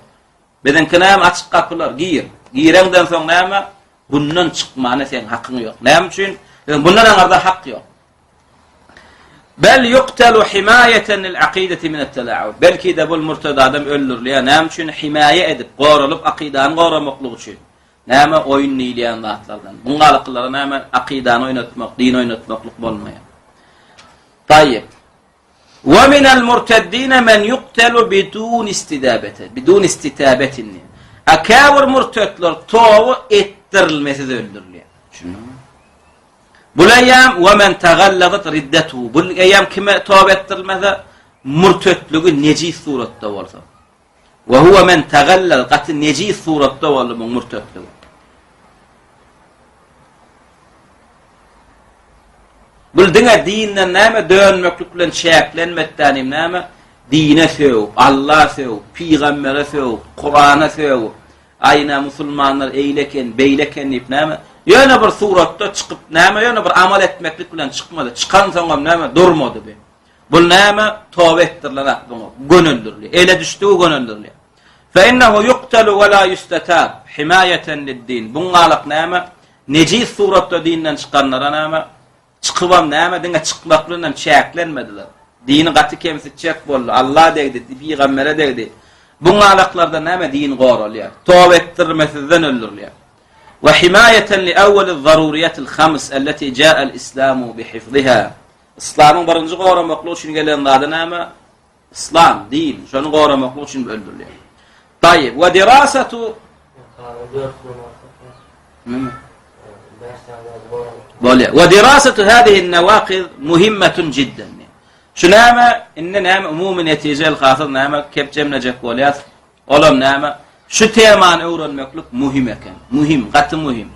Biziňki näme açyk kapylar gir. Girenden soň näme bundan çykmany sen hakyň ýok. Näme üçin? Bundan aňarda hak ýok. Bel yuqtalu himayeten lil aqidati min at-tala'ub. Belki de bul murtada adam öldürülýär. Näme üçin himaye edip, goralyp aqidany goramaklyk üçin. Näme oýun niýleýän zatlardan. Buňalyklary näme aqidany oýnatmak, din oýnatmaklyk bolmaýar. Tayyib. Ve minel murteddin men yuqtalu bidun istidabati. Bidun istitabatin. Akawir murtetler towu ettirilmesiz öldürülýär. Şunu. Bul eýam we men tagalladat riddetu. Bul eýam kime tawba ettirilmese murtetligi nejis suratda bolsa. Ve huwa men tagallal qat nejis suratda bolsa murtetligi. Bul diňe dinden näme dönmeklik bilen şäklenmekden näme dine söw, Allah söw, peýgambere söw, Kur'ana söw. Aýna musulmanlar eýleken, beýleken diýip näme ýöne bir suratda çykyp näme ýöne bir amal etmeklik bilen çykmady. Çykan soňam näme durmady be. Bul näme tawba etdirilýär bunu. Gönüldürli. Ele düşdüğü gönüldürli. Fe innehu yuqtalu we la yustatab himayeten lid-din. Buňalyk näme nejis suratda dinden çykanlara näme çykypam näme diňe çykmak bilen çäklenmediler. Dini gaty kemsitjek boldy. Allah degdi, peýgambere degdi. Buňalyklarda näme din goralýar. Tawba etdirmesizden öldürülýär. وحماية لأول الضروريات الخمس التي جاء الإسلام بحفظها. İslam'ın birinci goramaklygy üçin gelen zady näme? İslam, din. Şonu goramaklygy üçin öldürülýär. Tayyib. Ve dirasatu ve dirasatu hadihi an-nawaqid muhimmatun jiddan. Şu näme? Inne näme umumy netijel hasıl näme kepjemlejek bolýar. Olam näme? Şu temany öwrenmeklik muhim eken. Muhim, gaty muhim.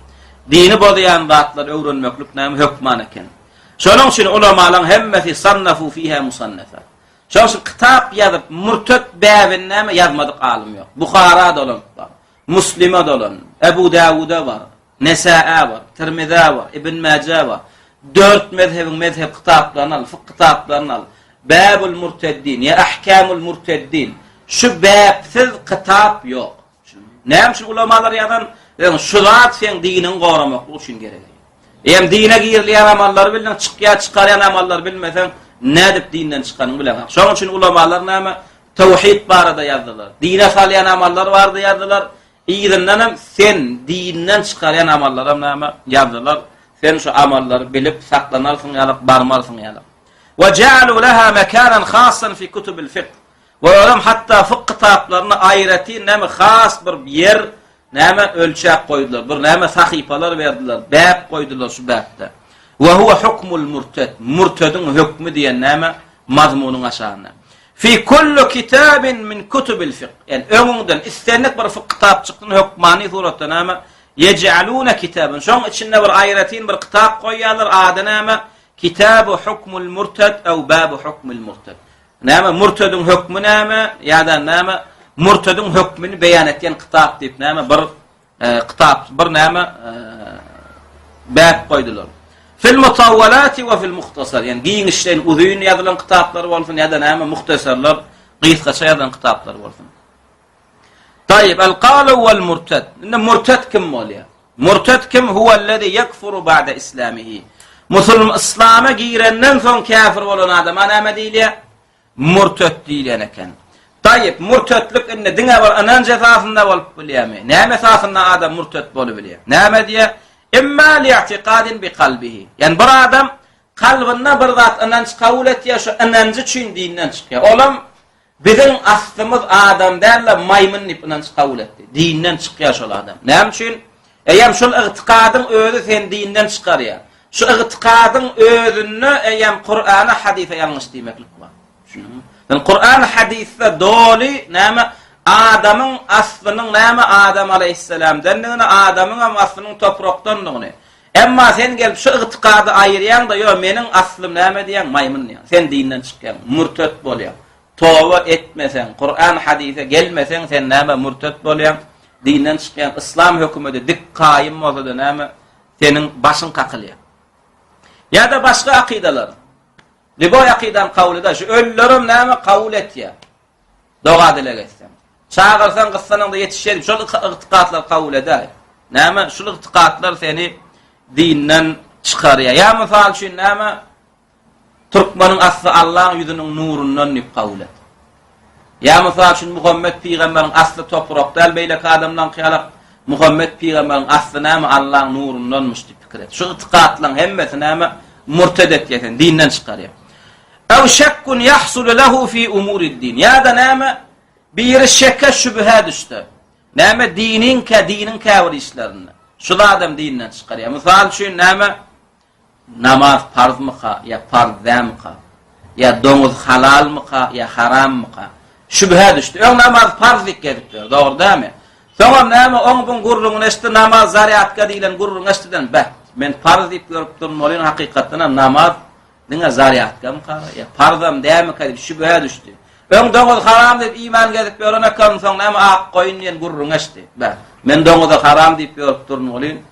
Dini bolýan zatlar öwrenmeklik näme hökman eken. Şonuň üçin ulamalar hemmesi sannafu fiha musannafat. Şoň kitap ýazyp murtet bäbin näme ýazmady alim ýok. Buhara dolan, Muslima dolan, Ebu Dawuda var, Nesa'a var, Tirmizi var, Ibn Majah var. 4 mezhep kitaplarını al, fıkh kitaplarını al. Babul murteddin, ya ahkamul murteddin. Şu babsiz kitap yok. Näme şu ulamalar ýazan, şu zat sen dinin goramaklygy üçin gerek. Hem dine girilýän amallar bilen çykýan amallar bilmesen nädip dinden çykanyň bilen. Şoň üçin ulamalar näme tawhid barada ýazdylar. Dine salýan amallar barada ýazdylar. Ýerden sen dinden çykarýan amallar näme ýazdylar. Sen şu amallary bilip saklanarsyň ýa-da barmarsyň ýa-da. Ve ja'alu laha makanan khassan fi kutubil fiqh. Ve olam hatta fıkh kitaplarına ayrati näme has bir yer näme ölçek koydular. Bir näme sahipalar verdiler. Bab koydular şu babda. Ve huwa hukmul murted. Murtedin hükmü diýen näme mazmunyň aşagyna. Fi kulli kitabin min kutubil fiqh. Yani öňünden istenlik bir fıkh kitap çykdyny hukmany suratda näme yec'aluna kitaban. Şoň içinde bir ayratin bir kitap koýýarlar. Ady näme kitabu hukmul murted ew babu hukmul murted. Näme murtedin hükmü näme ýa-da näme murtedin hükmüni beýan etýän kitap diýip näme bir kitap bir näme bab koydular. Fil mutawwalati we fil mukhtasar. Yani giňişden uzun ýazylan kitaplar bolsun ýa-da näme muhtasarlar, gysgaça ýazylan kitaplar bolsun. Tayyib al-qalu wal murtad. Inne murtad kim bolýar? Murtad kim? Huwa allazi yakfuru ba'da islamihi. Musulman İslam'a girenden soň kafir bolan adama näme diýilýär? Murtet diýilen eken. Tayyip murtetlik inne diňe bar anan jazasynda bolup bilýärmi? Näme esasynda adam murtet bolup bilýär? Näme diýe? Imma li'tiqadin bi qalbihi. Yani bir adam kalbinde bir zat ananç kabul etýär, şu anancı üçin dinden çykýar. Olam bizim aslymyz adam dälle maýmyn diýip ananç kabul etdi. Dinden çykýar şol adam. Näme üçin? Eýem şol itiqadyň özü sen dinden çykarýar. Şu itiqadyň özünü eýem Kur'ana, hadise ýalňyş diýmeklik bar. Kur'an hadisde doli näme adamın aslının näme Adam aleyhisselam dendigine adamın aslının toprakdandygyny. Emma sen gelip şu ıtikady ayıryan da yo menin aslym näme diýen maymun diýen. Sen dinden çykýan, murtet bolýan. Towa etmesen, Kur'an hadise gelmesen sen näme murtet bolýan, dinden çykýan. İslam hökümeti dik qaýym bolsa näme senin başyň kakylýar. Ya da başga akidalar. Liboy akidan kavlida şu öllerim näme kabul etýär. Doga dile geçsem. Çağırsan kıssanyň da yetişýär. Şol ıtikadlar kabul eder. Näme şol ıtikadlar seni dinden çıkarýar. Ya misal üçin näme Türkmanyň asly Allah'ın yüzüniň nurundan nip kabul et. Ya misal üçin Muhammed peýgamberiň asly toprakda beýle adamdan kyalak Muhammed peýgamberiň asly näme Allah'ın nurundanmış dip pikir et. Şu itikadlaryň hemmesi näme murted etýär, dinden çıkarýar. Ew şekkun yahsul lehu fi umuri'd-din. Ya da näme bir şekke şübhe düştü. Näme dinin käbir işlerini. Şu adam dinden çıkarýar. Misal üçin näme namaz farz mı ya farz mı ya domuz halal mı ya haram mı? Şübhe düştü. O namaz farz dikkedipler. Doğru değil mi? Sonra näme oňun gurrun eşdi namaz zariatka diýilen gurrun eşdiden men farz diýip görüp durmalyn hakykatynda namaz diňe zariatka mı ya farzam däme diýip şübhe düştü. Öň domuz haram diýip iman gezip ýörene kan soň näme ak goýun diýen gurrun eşdi. Men domuza haram diýip görüp durmalyn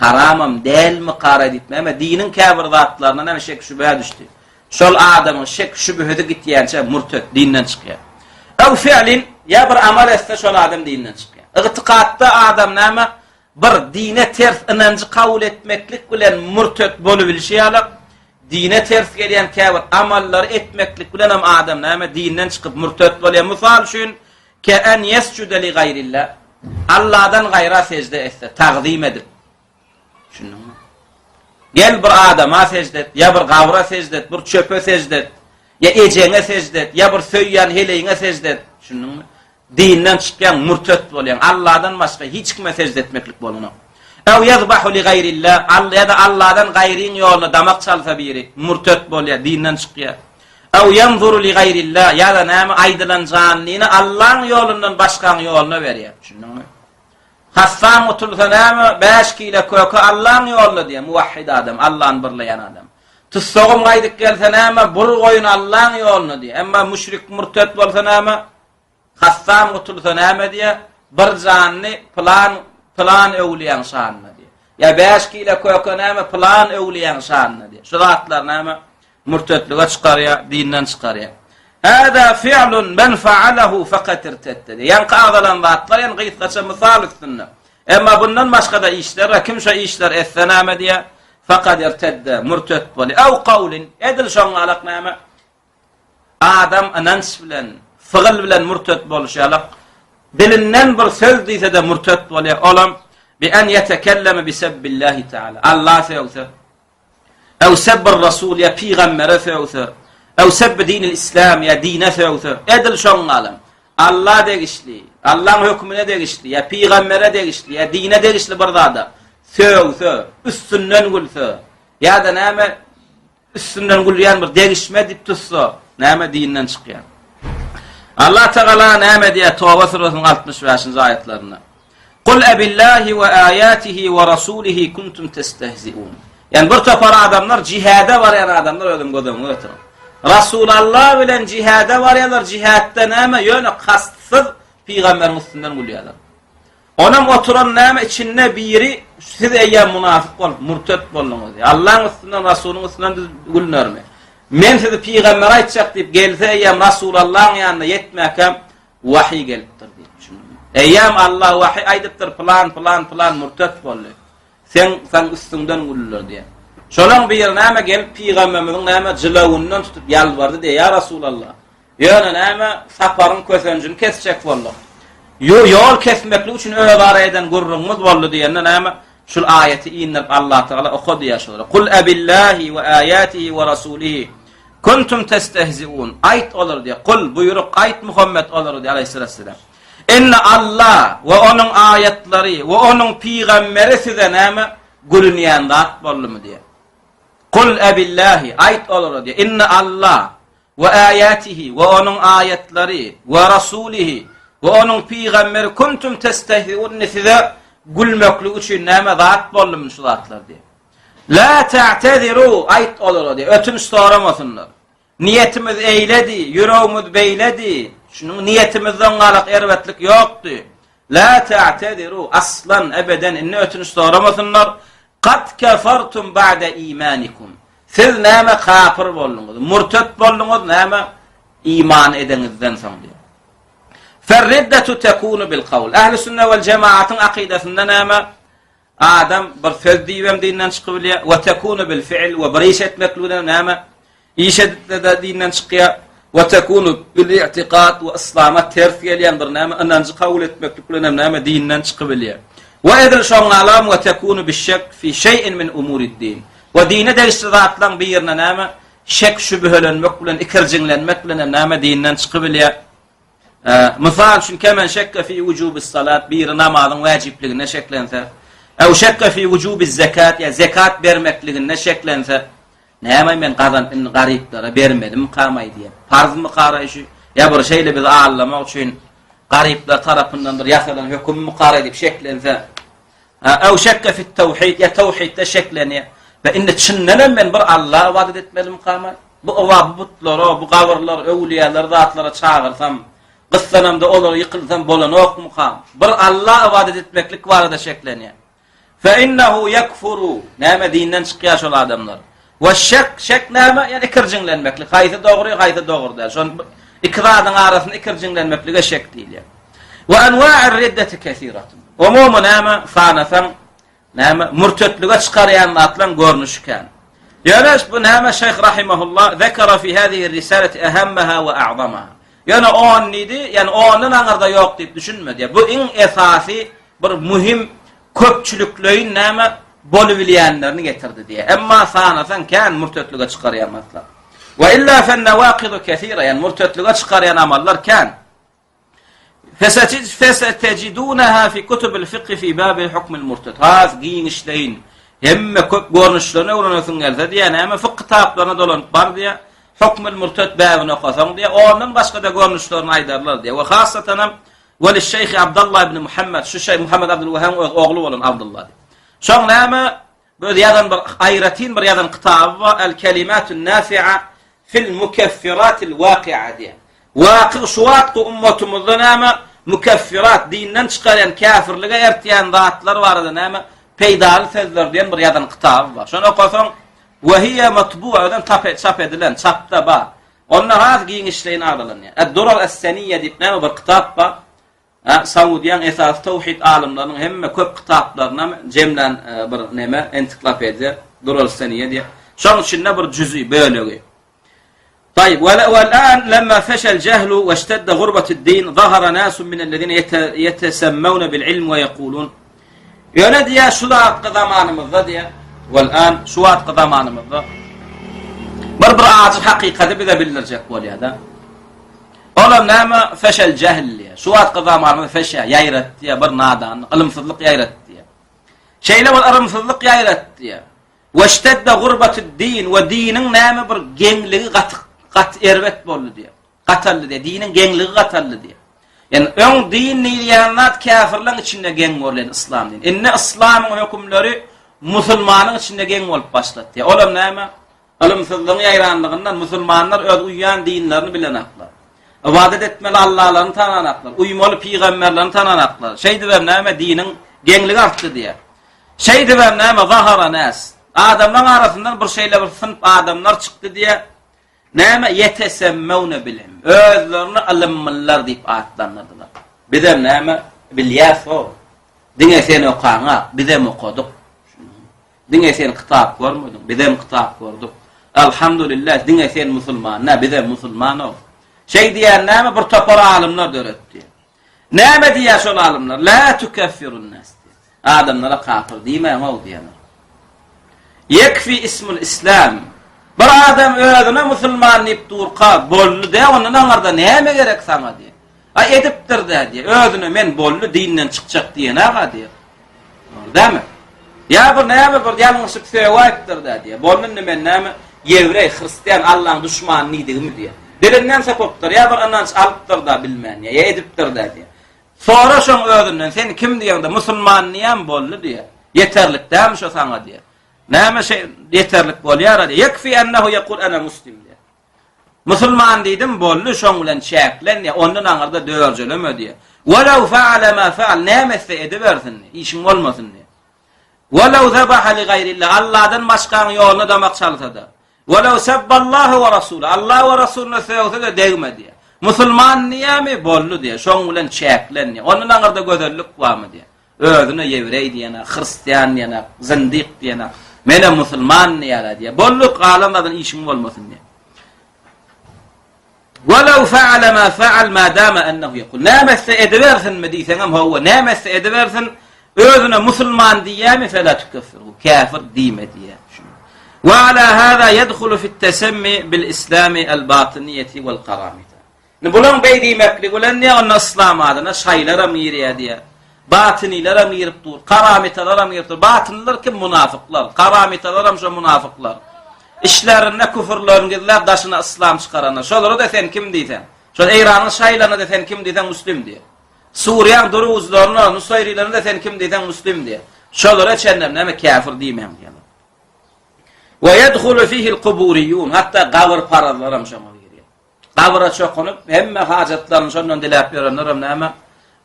haramam dälmi qara diýip näme dinin käbir zatlaryna näme şek şübhe düştü. Şol adamyň şek şübhede gitýänçe murtet dinden çykýar. Ew fi'lin ya bir amal etse şol adam dinden çykýar. Iqtikadda adam näme bir dine ters inanjy kabul etmeklik bilen murtet bolup bilýär. Dine ters gelýän käbir amallary etmeklik bilen hem adam näme dinden çykyp murtet bolýar. Misal üçin ke en yesjude li gayrillah. Allah'dan gayra secde etse, taqdim edip. Şununmu? Gel bir adama secde et, ya bir gavra secde et, bir çöpe secde et, ya ejene secde et, ya bir söýýän heleýine secde et. Şununmu? Dinden çykýan murtet bolýan, Allah'dan başga hiç kime secde etmeklik bolunok. Ew yazbahu li gayrillah, Allah ya da Allah'dan gayriň ýoluna damak çalsa biri, murtet bolýar, dinden çykýar. Ew yanzuru li gayrillah, ya da näme aýdylan janlyny Allah'ın ýolundan başgaň ýoluna berýär. Şununmu? Hassam otulsa näme 5 kilo kökü Allah'ın ýoluna diýär, muvahhid adam, Allah'ın birleýän adam. Tussogum gaýdyp gelse näme bir goýun Allah'ın ýoluna diýär. Emma müşrik murtet bolsa näme hassam otulsa näme diýär, bir janly plan öwliýän şanyna diýär. Ya 5 kilo kökü näme plan öwliýän şanyna diýär. Şu zatlar näme murtetlige çykarýar, dinden çykarýar. Hada fi'lun men fa'alahu faqat irtadda. Yani qadalan zatlar yani gıysgaça misal üstünde. Emma bundan başga da işler, kim şu işler etsename diye faqat irtadda, murtet boli. Ew qawlin edil şoň alaq näme? Adam anans bilen, fıgıl bilen murtet bolýar. Dilinden bir söz diýse de murtet bolýar. Olam bi en yetekelleme bi sebbillahi taala. Allah söýse. Ew sebbir rasul ya peýgambere söýse. Ew sebbe dinil İslam ya dine söýse. Edil şoň alam. Allah degişli, Allah'ın hükmüne degişli, ya peýgambere degişli, ya dine degişli bir zada. Söýse, üstünden gülse. Ya da näme üstünden gülýän bir degişme dip tutsa, näme dinden çykýar. Allah Teala näme diýär Tawba surasının 65-nji ayetlerinde. Kul abillahi ve ayatihi ve rasulihi kuntum testehzi'un. Yani bir topar adamlar cihada barýan adamlar ödüm godum ötür. Rasulullah bilen cihada barýarlar, cihatda näme ýöne kastsız peýgamber üstünden gülýärler. Onam oturan näme içinde biri siz eýär munafyk bol, murtet bolmaňyz. Allah'ın üstünden, Rasulunyň üstünden gülnärmi? Men sizi peýgamber aýtjak diýip gelse eýär Rasulullah'ın ýanyna yetmäkem wahy gelipdir diýip düşündüm. Eýär Allah wahy aýdypdyr, plan murtet boldy. Sen üstünden gülürler diye. Şolan bir näme gelip peýgamberiň näme jylawundan tutup ýalbardy diye ya Rasulullah. Ýöne näme saparyň kösenjini kesjek boldy. Ýol kesmeklik üçin öwara eden gurrumuz boldy diýende näme şul ayeti inip Allah Teala okudy ýaşalar. Kul abillahi we ayatihi we rasulihi kuntum testehzi'un. Ayet olur diye. Kul buyruk ayet Muhammed olur diye aleyhisselam. Inna Allah ve onun ayetleri ve onun peygamberi size näme gülünýän zat boldymy diye. Kul abillahi ayet olur diye. Inna Allah ve ayatihi ve onun ayetleri ve rasulihi ve onun peygamberi kuntum testehzi'un size gülmeklik üçin näme zat boldum şu zatlar diye. La ta'tediru ayt olur diye. Ötünç soramasınlar. Niyetimiz eyledi, yüreğimiz beyledi. Şunun niyetimizden galyk erwetlik yoktu. La ta'tediru aslan ebeden inne ötünç soramasınlar. Qad kafartum ba'da imanikum. Siz näme kafir boldunuz, murtet boldunuz, näme iman edenizden soň diye. Ferriddetu tekunu bil kavl. Ahli sünne vel cemaatın akidesinde näme? Adam bir söz diýbem dinden çykyp bilýär we tekunu bil fi'l we bir iş etmekle näme? İş etmekle dinden çykýar we tekunu bil i'tiqad we islama ters gelýän bir näme ananjy kabul etmekle näme dinden çykyp bilýär. Ve edil şoň alam we tekunu bil şek fi şey'in min umurid din. Ve dine de istizatlan bir ýerine näme? Şek şübhelenmek bilen ikirjinlenmek bilen näme dinden çykyp bilýär. Misal şun kemen şekke fi vücubis salat bir namazın vacipligine şeklense ev şekke fi vücubis zekat ya zekat vermekligine şeklense näme men gazan gariplere bermedim kamay diye farz mı qarayışı ya bir şeyle biz anlamak üçin garipler tarapyndan bir yasalan hüküm mü qara edip şeklense ev şekke fi tevhid ya tevhidde şeklenýär ve inne çinnelen men bir Allah ibadet etmedim kamay bu awabutlara bu gawrlar öwliyalar zatlara çağırsam Qıssanamda olur yıkılsam bolan okmu kam. Bir Allah ibadet etmeklik var da şeklenýär. Fe innehu yekfuru. Näme dinden çykýar şol adamlar. Ve şek näme? Yani ikirjinlenmeklik. Haýsy dogry, haýsy dogry der. Şon ikradyň arasynda ikirjinlenmeklige şek diýilýär. Ve enwa'ir riddeti kesiratun. Umumy näme? Fanasan näme? Murtetlige çykarýan atlan görnüşken. Ýöne bu näme Şeyh rahimehullah zekara fi hadihi risaleti ahammaha ve a'zamaha. Yani o neydi? Yani onun anarda yok deyip düşünme diye. Bu en esasi bir mühim köpçülüklüğün näme bolubilýänlerini getirdi diye. Emma sanasan kan murtetlige çykarýanlar. Ve illa fe nawaqidu kesira yani murtetlige çykarýan amallar kan. Fesatecidunaha fi kutubil fiqh fi babil hukmil murtet. Haz giň işleýin. Hemme köp görnüşlerine ulanasın gelse diye näme fıkh kitaplarına dolanıp bar diye. Hukmul murtet babını okusan diye ondan başka da görnüşlerini aydarlar diye. Ve hasaten ve Şeyh Abdullah ibn Muhammed şu Şeyh Muhammed Abdülvehhab oğlu olan Abdullah. Şoň näme böyle ýazan bir ayratin bir ýazan kitabı var el kelimatun nafi'a fil mukeffiratil waqi'a diye. Waqi şu waqty ummatumyzda näme mukeffirat dinden çykaryan kafirlige ertiýän zatlar bardy näme peýdaly sözler diýen bir ýazan kitabı var. Şonu okusan وهي مطبوعة çap edilen çapda ba. Onlar az giyin işleyin alınan yani. Ad-Durar es-Seniyye dip näme bir kitap ba. Saudiyan esas tevhid alimlerinin hemme köp kitaplarına cemlen bir näme ensiklopediýa Durar es-Seniyye diye. Şoň içinde bir cüzi bölegi. طيب والآن لما فشل الجهل واشتد غربة الدين ظهر ناس من الذين يتسمون بالعلم ويقولون يöne diye şu da zamanımızda diye والآن şu wagtda zamanymyzda bir acil hakykati bize bildirjek bolýar-da. Olam näme feşel cehl. Şu wagtda zamanymyzda feşe ýaýratdy, bir nadan, ilmsizlik ýaýratdy. Şeýle bir ilmsizlik ýaýratdy. Weştedde gurbatu'd-din we diniň näme bir gengligi gat erwet boldy diýär. Gataldy diýär. Diniň gengligi gataldy diýär. Yani öň din ýanat kafirliň içinde geng bolan islam din. Inne islamyň hökümleri musulmanyň içinde geng bolup başlatdy. Olam näme? Ilmsizligiň ýaýranlygyndan musulmanlar öz uýan dinlerini bilenaklar. Ibadet etmeli Allah'laryny tananaklar. Uýmaly peýgamberlerini tananaklar. Şeýdibem näme diniň gengligi artdy diýär. Şeýdibem näme zahara nas. Adamlar arasyndan bir şeýle bir sınıf adamlar çykdy diýär. Näme yetesemmewne bilim. Özlerini alimler diýip atlandylar. Bizem näme bilýärso. Diňe sen okaňa, bizem okuduk. Diňe sen kitap görmedin, bizem kitap gördük. Elhamdülillah diňe sen musulman, bizem musulman ol. Şey diýär näme bir topar alimler döretdi. Näme diýär şol alimler? La tukaffirun nas. Adamlara kafir diýmän ol diýär. Yekfi ismul islam. Bir adam özüne musulman diýip durqa bollu de onuň aňarda näme gerek saňa diýär. Ay edipdir diýär. Özüne men bollu dinden çykjak diýen aga diýär. Dämi? Ya bir näme bir ýalňyşyk söwäpdir diýär. Bolun men näme Ýewrey, Hristiýan Allah'ın düşmanyny diýimi diýär. Dilinden sapıptır, ya bir anans alıptır da bilmän, ya ediptir da diye. Sonra şoň özünden sen kim diýende musulman niýem boldy diye. Yeterlik däm şo sana diye. Näme şey yeterlik bolýar diye. Yekfi ennehu yekul ana muslim diye. Musulman diýdim boldy şoň bilen çäklen ya ondan aňarda döwürjeleme diye. Walaw fa'ala ma fa'al näme edibersin işin bolmasyn diye. Walaw zabaha li gayrillah Allah'dan başgaň ýoluna damak çalsa da. Walaw sabballahu we rasul Allah we rasuluna söwse de degme diye. Musulman niýemi boldy diye. Şoň bilen çäklen diye. Ondan aňarda gözellik barmy diye. Özüne Yewrey diýene, Hristiýan diýene, zindiq diýene, mene musulman niýala diye. Boldy galanlardan işin bolmasyn diye. Walaw fa'ala ma fa'al ma dama annahu yaqul namasta edversin mi diýsen hem howa namasta edversin özüne musulman diýämi fela tukaffiru kafir diýme diýe. Wa ala hada yadkhulu fi at-tasammi bil islam al-batiniyyah wal qaramita. Bulan beýdimekli bolan ne on islam adyna şaýlara miriýe diýe. Batinilara mirip dur, qaramitalara mirip dur. Batinler kim munafıklar, qaramitalar hem şo munafıklar. İşlerine küfürlerini gizler, daşına İslam çıkaranlar. Şolara da sen kim diýsen? Şo Eýranyň şaýlaryna da sen kim diýsen muslim diýe. Suriýanyň duruzlaryna, Nusayrilerine de sen kim diýsen muslim diýe. Şolara çennem näme kafir diýmem diýerler. Ve yedhulu fihi al-quburiyun hatta gabr paralar hem şoňa giriyor. Gabra çokunup hemme hajatlaryny şondan dilep berenler hem näme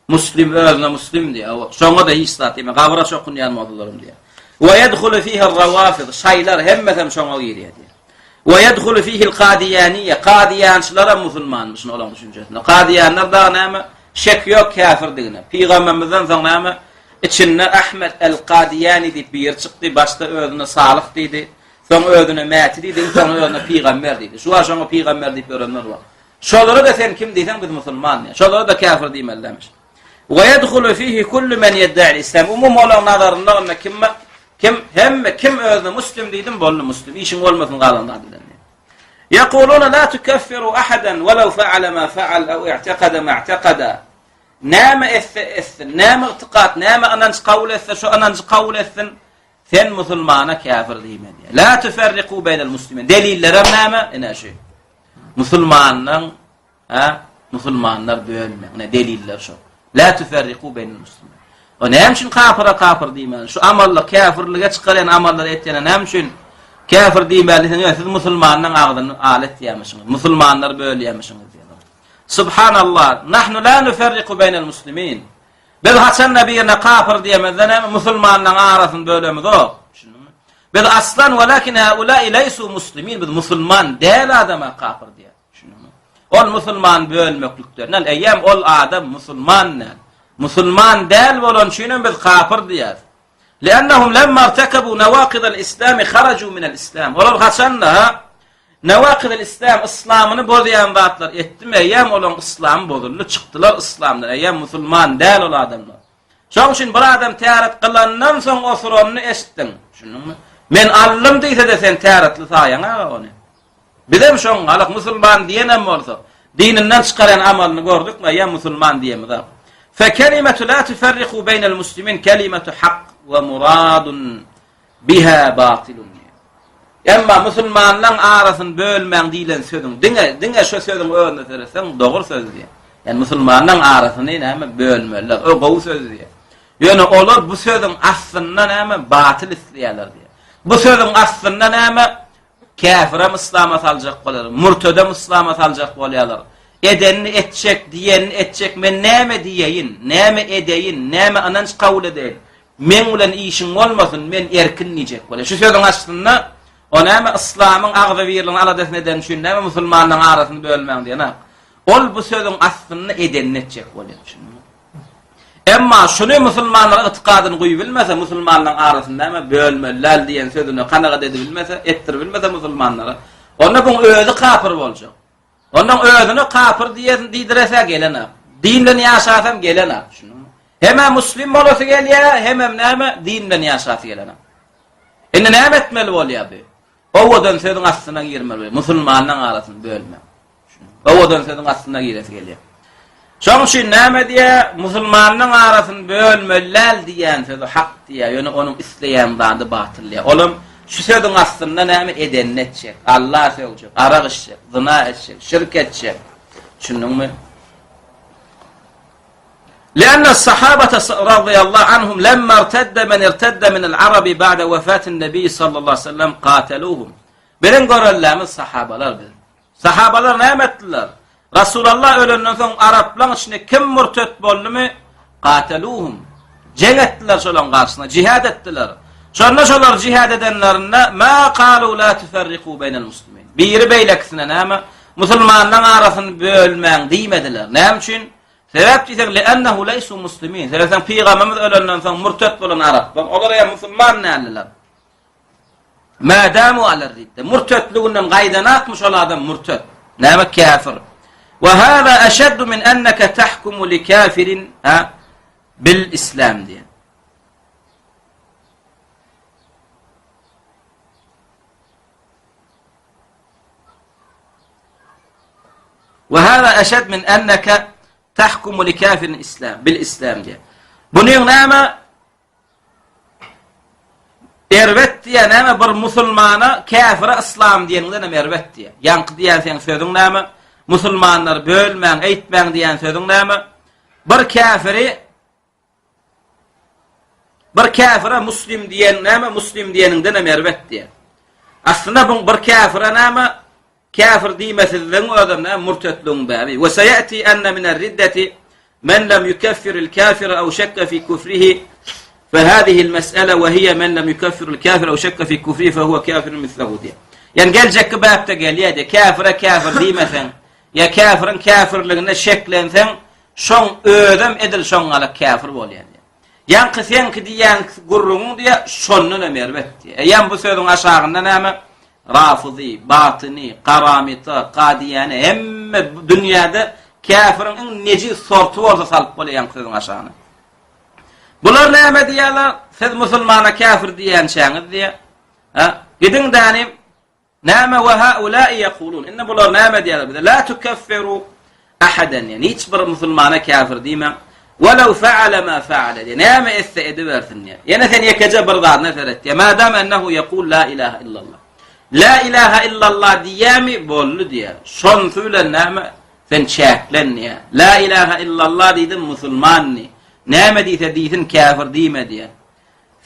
muslim özüne muslim diýe. Şoňa da islat diýme, gabra çokunýan modullarym diýe. ويدخل فيها الروافض شايلر همثم şoňa giriyor diye. ويدخل فيه القاديانية قاديانçılara musulmanmışyn olan düşünjesinde. Qadiyanlar da näme şek ýok kafirdigine. Peýgamberimizden soň näme içinde Ahmed el-Qadiyani diýip bir ýer çykdy, başda özüne salyk diýdi, soň özüne mäti diýdi, soň özüne peýgamber diýdi. Şu şoňa peýgamber diýip örenler bar. Şolara da sen kim diýsen biz musulman diýär. Şolara da kafir diýmellermiş. ويدخل فيه كل من يدعي الإسلام. Umum olan nazarynda kim özüne muslim diýdim boldy muslim işin bolmasyn galanlar diýenler. Yaquluna la tukaffiru ahadan walau fa'ala ma fa'al aw i'taqada ma i'taqada. Näme etsin, näme itiqad, näme ananç kabul etse, şu ananç kabul etsin, sen musulmana kafir diýme diýär. La tufarriqu beynel muslimin. Deliller näme? Ene şu. Musulmanyň musulmanlar bölme. Ne deliller şu. La tufarriqu beynel muslimin. O näçin kafir diýmeli? Şu amalla kafirlige çykaran amallar etýän näçin kafir diýmeli? Siz musulmanyň agdyny alet diýmişsiniz. Musulmanlar bölýärmişsiniz diýerler. Subhanallah, nahnu la nufarriqu beynel muslimin. Biz haçan nebiyine kafir diýemezden musulmanyň arasyny bölemiz o. Biz aslan walakin haula'i laysu muslimin. Biz musulman däl adama kafir diýär. Ol musulman bölmekliklerden eýem ol adam musulman. Musulman däl bolan şeýle biz kafir diýär. Liannahum lamma irtakabu nawaqid al-islam kharaju min al-islam. Olar haçanda nawaqid al-islam islamyny bozýan zatlar etdimi? Eýem olan islam bozuldy, çykdylar islamdan. Eýem musulman däl ol adamlar. Şoň üçin bir adam täret kılandan soň osuranyny eşitdim. Şunuňmy? Men allim diýse de sen täretli saýan ony. Bilem şoň alyk musulman diýenem bolsa, dininden çykaran amalyny gördükmi? Eýem musulman diýemiz. فكلمة لا تفرق بين المسلمين كلمة حق ومراد بها باطل. Emma musulmanlaryň arasyny bölmän diýilen sözüň diňe şu sözüň öňünde sersen dogry söz diýär. Yani musulmanlaryň arasyny näme bölmeler, o gowy söz diýär. Ýöne olar bu sözüň aslynda näme batyl isleýärler diýär. Bu sözüň aslynda näme kafira islama saljak bolar, murtada islama saljak bolýarlar. Edenni etçek, diýenni etçek, men näme diýeýin, näme edeýin, näme ananç kabul edeýin. Men bilen işin bolmasyn, men erkinlejek bolar. Şu sözüň aslynda o näme islamyň agda berilen aladatyn eden şu näme musulmanlaryň arasyny bölmän diýen. Ol bu sözüň aslynda edenni etçek bolar. Emma şunu musulmanlar itiqadyny goýup bilmese, musulmanlaryň arasyny näme bölmeler diýen sözüne kanagat edip bilmese, ettir bilmese musulmanlara, onda bu özü kafir boljak. Ondan özüne kafir diýdirese gelene. Dinlen ýaşasam gelene. Heme muslim bolasy gelýär, hemem näme dinlen ýaşasy gelene. Indi näme etmeli bolýar bu? Owadan sözüň astyna girmeli, musulmanlaryň arasyny bölme. Owadan sözüň astyna giresi gelýär. Şoň üçin näme diýär? Musulmanlaryň arasyny bölmeler diýen sözi hak diýär. Ýöne onuň isleýän zady batyl diýär. Olam Şu sözün aslında näme eden netçek, Allah söyleyecek, arak içecek, zina edecek, şirk edecek. Şununmu? لأن الصحابة رضي الله عنهم لما ارتد من ارتد من العرب بعد وفاة النبي صلى الله عليه وسلم قاتلوهم. Birin görellerimiz sahabalar bilir. Sahabalar näme etdiler? Rasulullah ölenden soň Araplar içinde kim murtet boldy mu? Qataluhum. Jeng etdiler şolan garşyna, jihad etdiler. Şonda şolar jihad edenlerine ma qalu la tufarriqu beynel muslimin. Biri beýleksine näme? Musulmanlaryň arasyny bölmäň diýmediler. Näme üçin? Sebäp diýsek li'annahu leysu muslimin. Sebäp Peygamberimiz ölenden soň murtet bolan Araplar, olar ýa musulman näliler. Ma damu ala ridde. Murtetliginden gaýdan atmış ol adam murtet. Näme kafir. Ve hâzâ eşeddu min enneke tahkumu li kafirin bil İslam diye. Ve hâzâ eşed min enneke tahkumu li kafirin bil İslam diye. Bunun näme? Ervet diye näme bir musulmana kafira İslam diýeninden näme ervet diye. Ýanky diýen sen sözüň näme? Musulmanlar bölmäň, eýtmäň diýen sözüň näme? Bir kafira muslim diýen näme? Muslim diýeninden näme ervet diye. Aslında bu bir kafira näme? Kafir diýmesinden adam näme murtetliň bäbi. Ve sayati anna min ar-riddati men lam yukaffir al-kafira aw shakka fi kufrihi. فهذه المسألة وهي من لم يكفر الكافر أو شك في كفره فهو كافر مثله دي. يعني قال جك باب تقال يا دي كافر دي مثلا يا كافر لغنا شكل انثن شون ödem edil şon ala kafir bol yani. Yan kısyan ki diyan gurrun diye şonnuna merbet diye. Yan bu sözün aşağında näme? Rafidi, batini, karamita, kadiyane hemme dünyada kafirin neci sortu olsa salıp bol yan sözün aşağına. Bular näme diýerler? Siz musulmana kafir diýen şäňiz diýe. Gidin danim näme we haula'i yaqulun. Inna bular näme diýerler? La tukaffiru ahadan. Yani hiç bir musulmana kafir diýmem. Walaw fa'ala ma fa'ala. Näme esse edibersin diýe. Ýene sen ýekeje bir zat neferet diýe. Madam ennehu yaqul la ilaha illallah. La ilaha illallah diýämi bollu diýe. Şon söýlen näme? Sen çäklen diýe. La ilaha illallah diýdim musulmanny. Näme diýse diýsin kafir diýme diýe.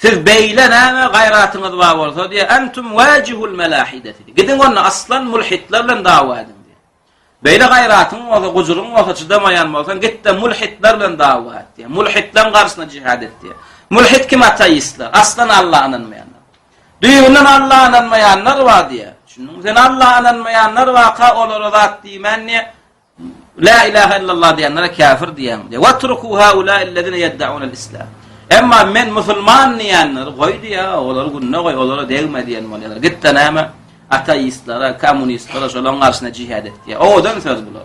Siz beýle näme gaýratyňyz bar bolsa diýe entum wajihul malahidati. Gidin onu aslan mulhitler bilen dawa edin diýe. Beýle gaýratyň bolsa, gujuryň bolsa, çydamaýan bolsa, gitde mulhitler bilen dawa et diýe. Mulhitlerin garşyna jihad et diýe. Mulhit kim ateistler? Aslan Allah'a inanmaýanlar. Düýünden Allah'a inanmaýanlar bar diýe. Şunu sen Allah'a inanmaýanlar waka olar zat diýmänni. La ilahe illallah diyenlere kafir diyen. Vatruku haula ellezine yed'un el-islam. Emma men musulman diyenler koydu ya, oları gününe koy, oları değme diyen molyalar. Gitti näme? Ateistlara, komünistlara şolan karşısına cihad etti ya. Odan söz bular.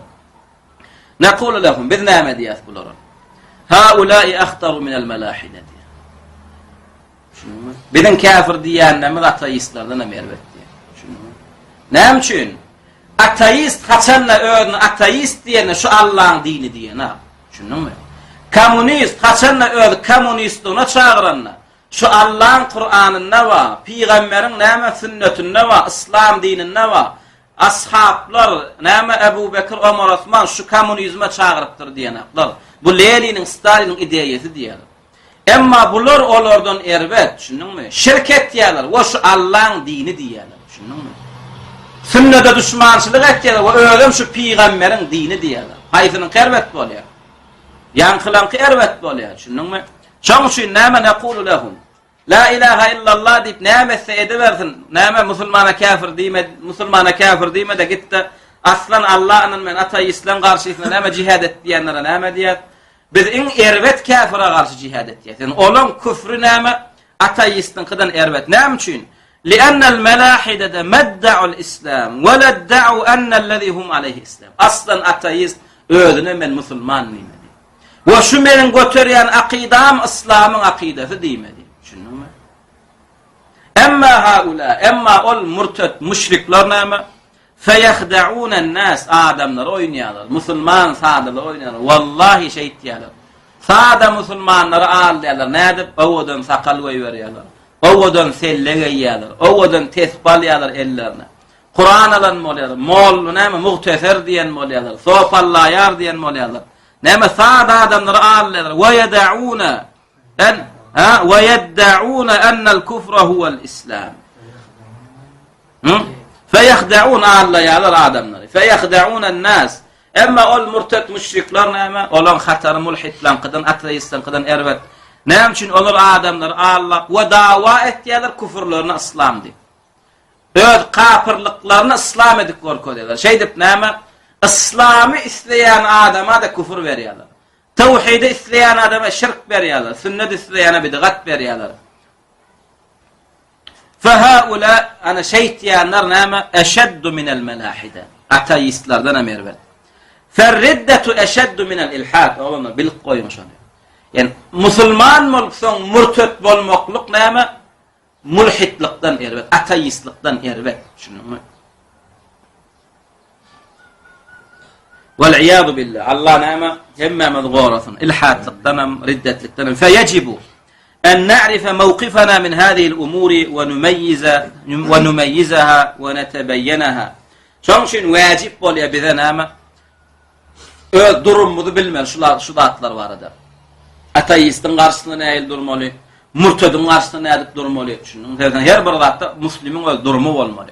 Nekulu lehum, biz näme diyas bular? Haulai akhtaru minel melahide diye. Bizim kafir diyenlerimiz ateistlardan emervet diye. Näme üçin? Ateist haçanla öğren ateist diyene şu Allah'ın dini diyene. Şunu mu? Komünist haçanla öğren komünistuna çağıranla. Şu Allah'ın Kur'an'ında var, Peygamber'in näme sünnetinde var, İslam dininde var. Ashablar näme Ebu Bekir, Ömer, Osman şu komünizme çağırıptır diyenler. Bu Lenin'in, Stalin'in ideyesi diyorlar. Emma bular olardan erbet, şunu mu? Şirket diyorlar. O şu Allah'ın dini diyorlar. Şunu mu? Sünnete düşmançılık etdiler ve öýdem şu Peygamberin dini diýerler. Haýsynyň kerbet bolýar. Ýankylankı erbet bolýar. Şunuňmy? Şoň üçin näme naqulu lahum? La ilaha illallah diýip näme edibersin? Näme musulmana kafir diýme de gitdi. Aslan Allah'ın men ateistlerin garşysynda näme jihad etdiýenlere näme diýer? Biz iň erbet kafira garşy jihad etdiýär. Yani olan küfrü näme? Ateistin kıdan erbet. Näme üçin? لأن الملاحدة مدعوا الإسلام ولا ادعوا أن الذي هم عليه إسلام. أصلا أتيست öğrenen men musulman nimedi. Ve şu menin götürýän akidam İslam'ın akidesi diýmedi. Şunmy? Emma ol murtet müşrikler näme? Feyahda'una an-nas adamlar oýnaýarlar. Musulman saadalar oýnaýarlar. Wallahi şeýt diýerler. Saada musulmanlara aldylar. Nädip? Awdan sakal goýberýärler. owadan sellega ýalar, owadan tesbal ýalar ellerine. Kur'an alan molyalar, mol näme muhteser diýen molyalar, sopallaýar diýen molyalar. Näme saada adamlar allar we yad'una an ve yed'una anna al-kufra huwa al-islam. Feyahda'un allayar adamlar. Feyahda'un an-nas. Emma ol murtet müşrikler näme? Olan hatary mulhitlan qydan ateistlan qydan erwet. Näme üçin olar adamlar Allah we dawa etýärler küfürlerini islam diýip. Öz kafirliklaryny islam edip gorkodýarlar. Şey dip näme? İslamy isleýän adama da küfür berýärler. Tawhidi isleýän adama şirk berýärler. Sünnet isleýäne bidgat berýärler. Fahaula ana şeytiyanlar näme? Eşeddu minel melahide. Ateistlerden emerber. Ferriddetu eşeddu minel ilhad. Oğlum bilip koyun şonu. Yani musulman bolsaň murtet bolmakluk näme? Mulhitlikden erbet, ateistlikden erbet. Şunu. Vel iyadu billah. Allah näme? Hemme medgorasın. İlhadlikden, riddetlikden. Feyejibu أن نعرف موقفنا من هذه الأمور ونميزها ونتبينها. Şoňşin wajib bolýar bize näme? Öz durumumuzy bilmeli şu zatlar barada. Ateistin garşysynda näil durmaly, murtedin garşysynda nädip durmaly. Şunun her bir zatda muslimiň öz durumu bolmaly.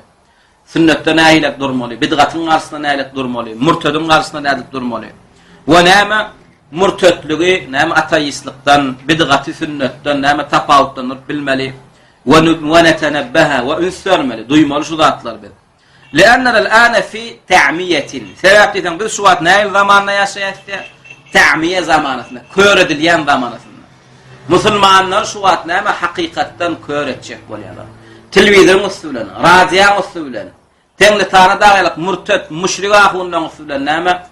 Sünnetde näilek durmaly, bidgatyň garşysynda näilek durmaly, murtedin garşysynda nädip durmaly. We näme? Murtetligi näme ateistlikden, bidgaty sünnetten näme tapawutdan bilmeli we netenebbeha we ünsörmeli, duymaly şu zatlar biz. Lianna al-ana fi ta'miyatin. Sebäpden biz şu wagt näil zamanda ýaşaýatdy? Ta'miye zamanasynda, kör edilýän zamanasynda. Musulmanlar şu wagt näme hakykatdan kör etjek bolýarlar. Telewizyon usulen, radio usulen, teňli tana dagalyk murtet, müşrik ahundan usulen näme?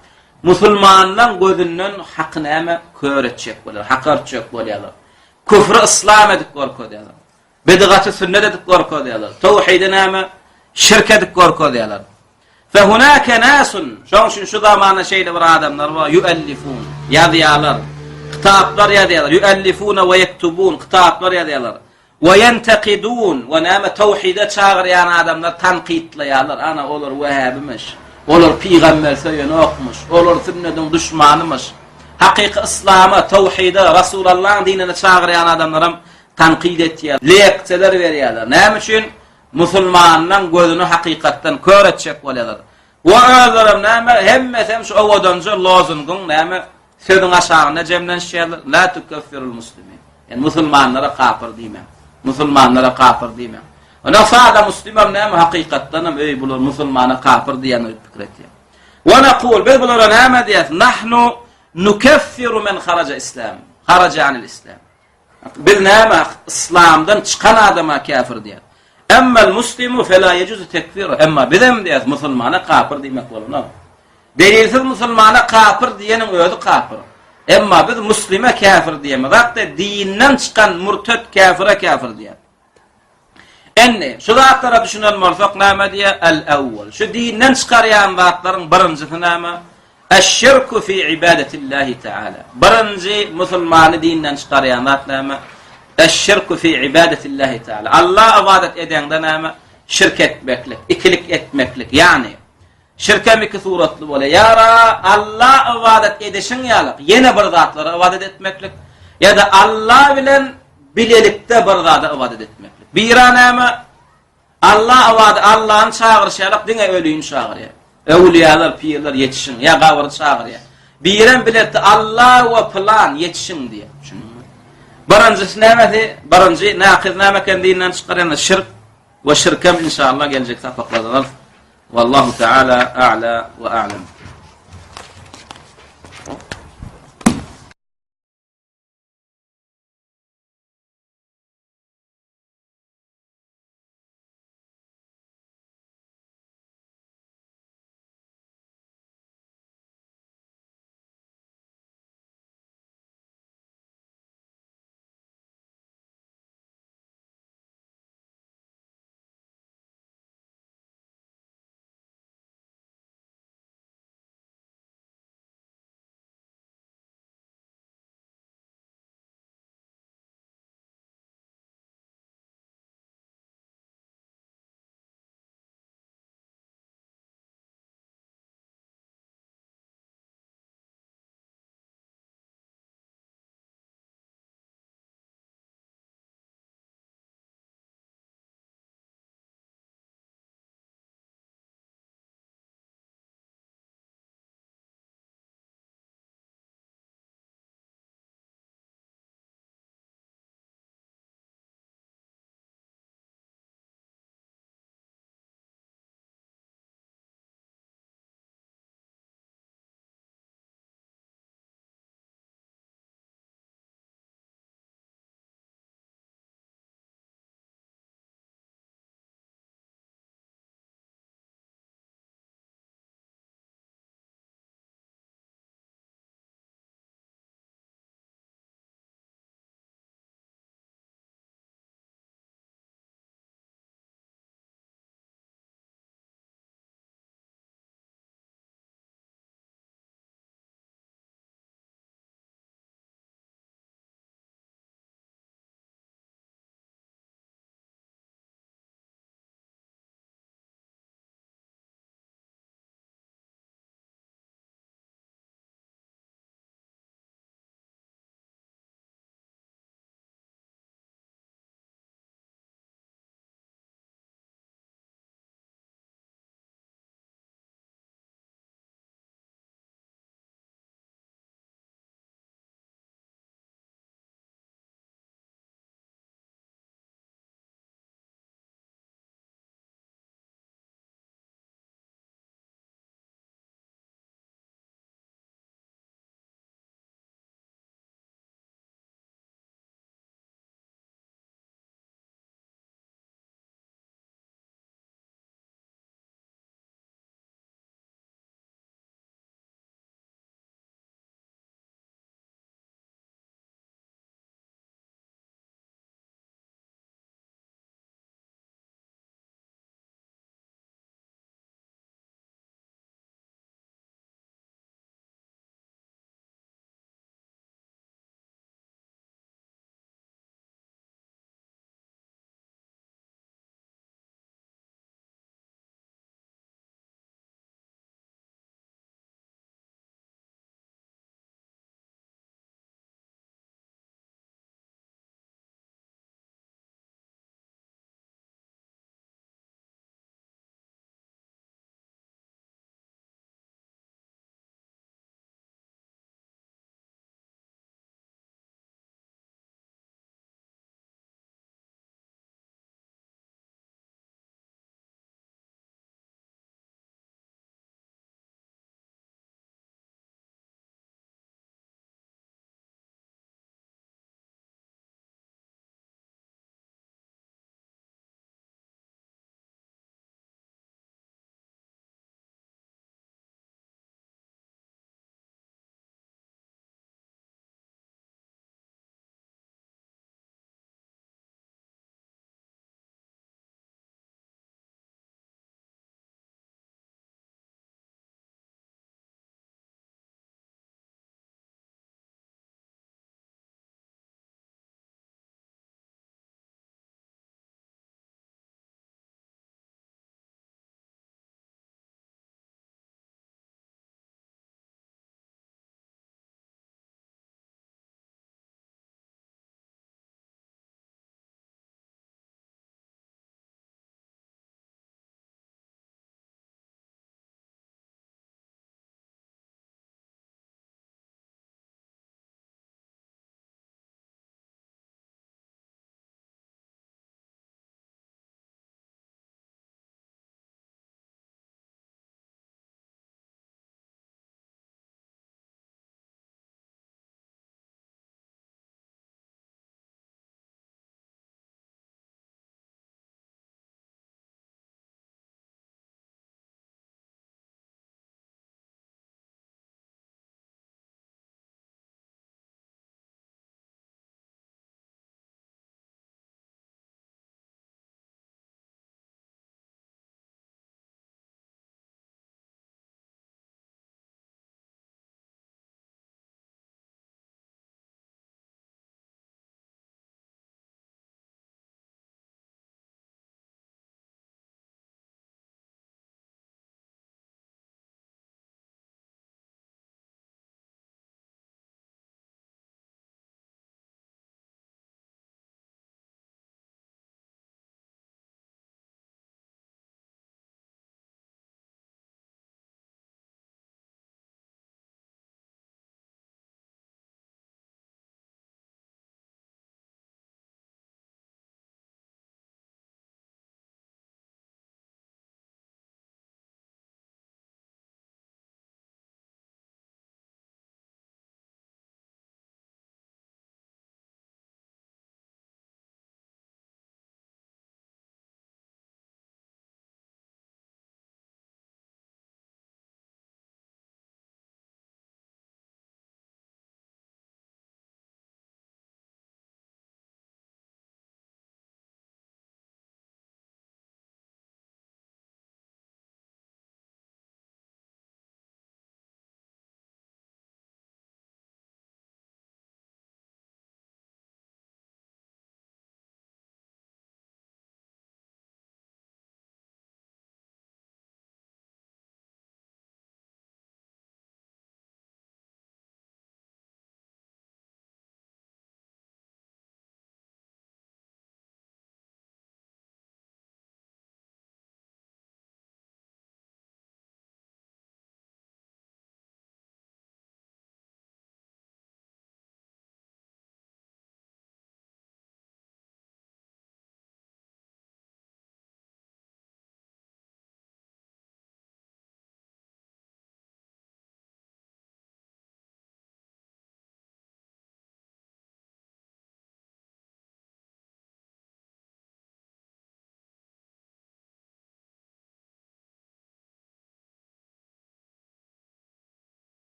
Musulmanlar gözünden hak näme kör etjek bolýar, hakarçyk bolýarlar. Küfrü islam edip gorkodýarlar. Bidgaty sünnet edip gorkodýarlar. Tawhid näme şirk edip gorkodýarlar. Fe hunaka nasun, şoňşun şu zamana şeýle bir adamlar bar, yuellifun, ýazýarlar, kitaplar ýazýarlar, yuellifuna we yektubun, kitaplar ýazýarlar. Ve yentaqidun, we näme tawhide çağırýan adamlar tanqidlaýarlar. Ana olar wahhabimiş. Olar peygamber söýeni okmuş, olar sünnetin düşmanymış. Hakyky islama, tawhide, Rasulullah'ın dinine çağırýan adamlaram tanqid etýär, lekçeler berýärler. Näme üçin? Musulmanlaryň gözüni hakykatdan kör etjek bolýarlar. Wa azram näme? Hemmesem şu awadanjy lozungyň näme? Söýüň aşagyna jemlenýärler. La tukaffirul muslimin. Yani musulmanlara kafir diýmem. Musulmanlara kafir diýmem. Ona saada muslimam näme hakykatdan ey bular musulmana kafir diýen pikir etýär. Wa naqul biz bulara näme diýäs? Nahnu nukaffiru men kharaja islam. Kharaja anil islam. Biz näme islamdan çykan adama kafir diýär. Emma al-muslimu fela yejuzu tekfiru. Emma bizem diýäs musulmana kafir diýmek bolar. Delilsiz musulmana kafir diýeniň özü kafir. Emma biz muslime kafir diýemek. Hatta dinden çykan murtet kafire kafir diýär. Enne şu zatlara düşünen bolsak näme diýär? El-awwal. Şu dinden çykarýan zatlaryň birinjisi näme? Eş-şirku fi ibadetillahi taala. Birinji musulmany dinden çykarýan zat näme? Eş-şirku fi ibadetillahi taala. Allah ibadet edende näme? Şirk etmeklik, ikilik etmeklik. Yani şirkem iki suratly bolýar. Ýara Allah ibadet edişiň ýalyk, ýene bir zatlara ibadet etmeklik ya da Allah bilen bilelikde bir zata ibadet etmeklik. Bira näme? Allah ibadet, Allah'ın çağırşalyk diňe ölüýün çağırýar. Ewliýalar, pirler ýetişiň, ya gawry çağırýar. Biren biletdi Allah we plan ýetişiň diýär. Birinjisi näme? Birinji naqiz näme kendinden çykarýan şirk ve şirkem inşallah gelecek sapaklardan. Wallahu Teala a'la ve a'lam.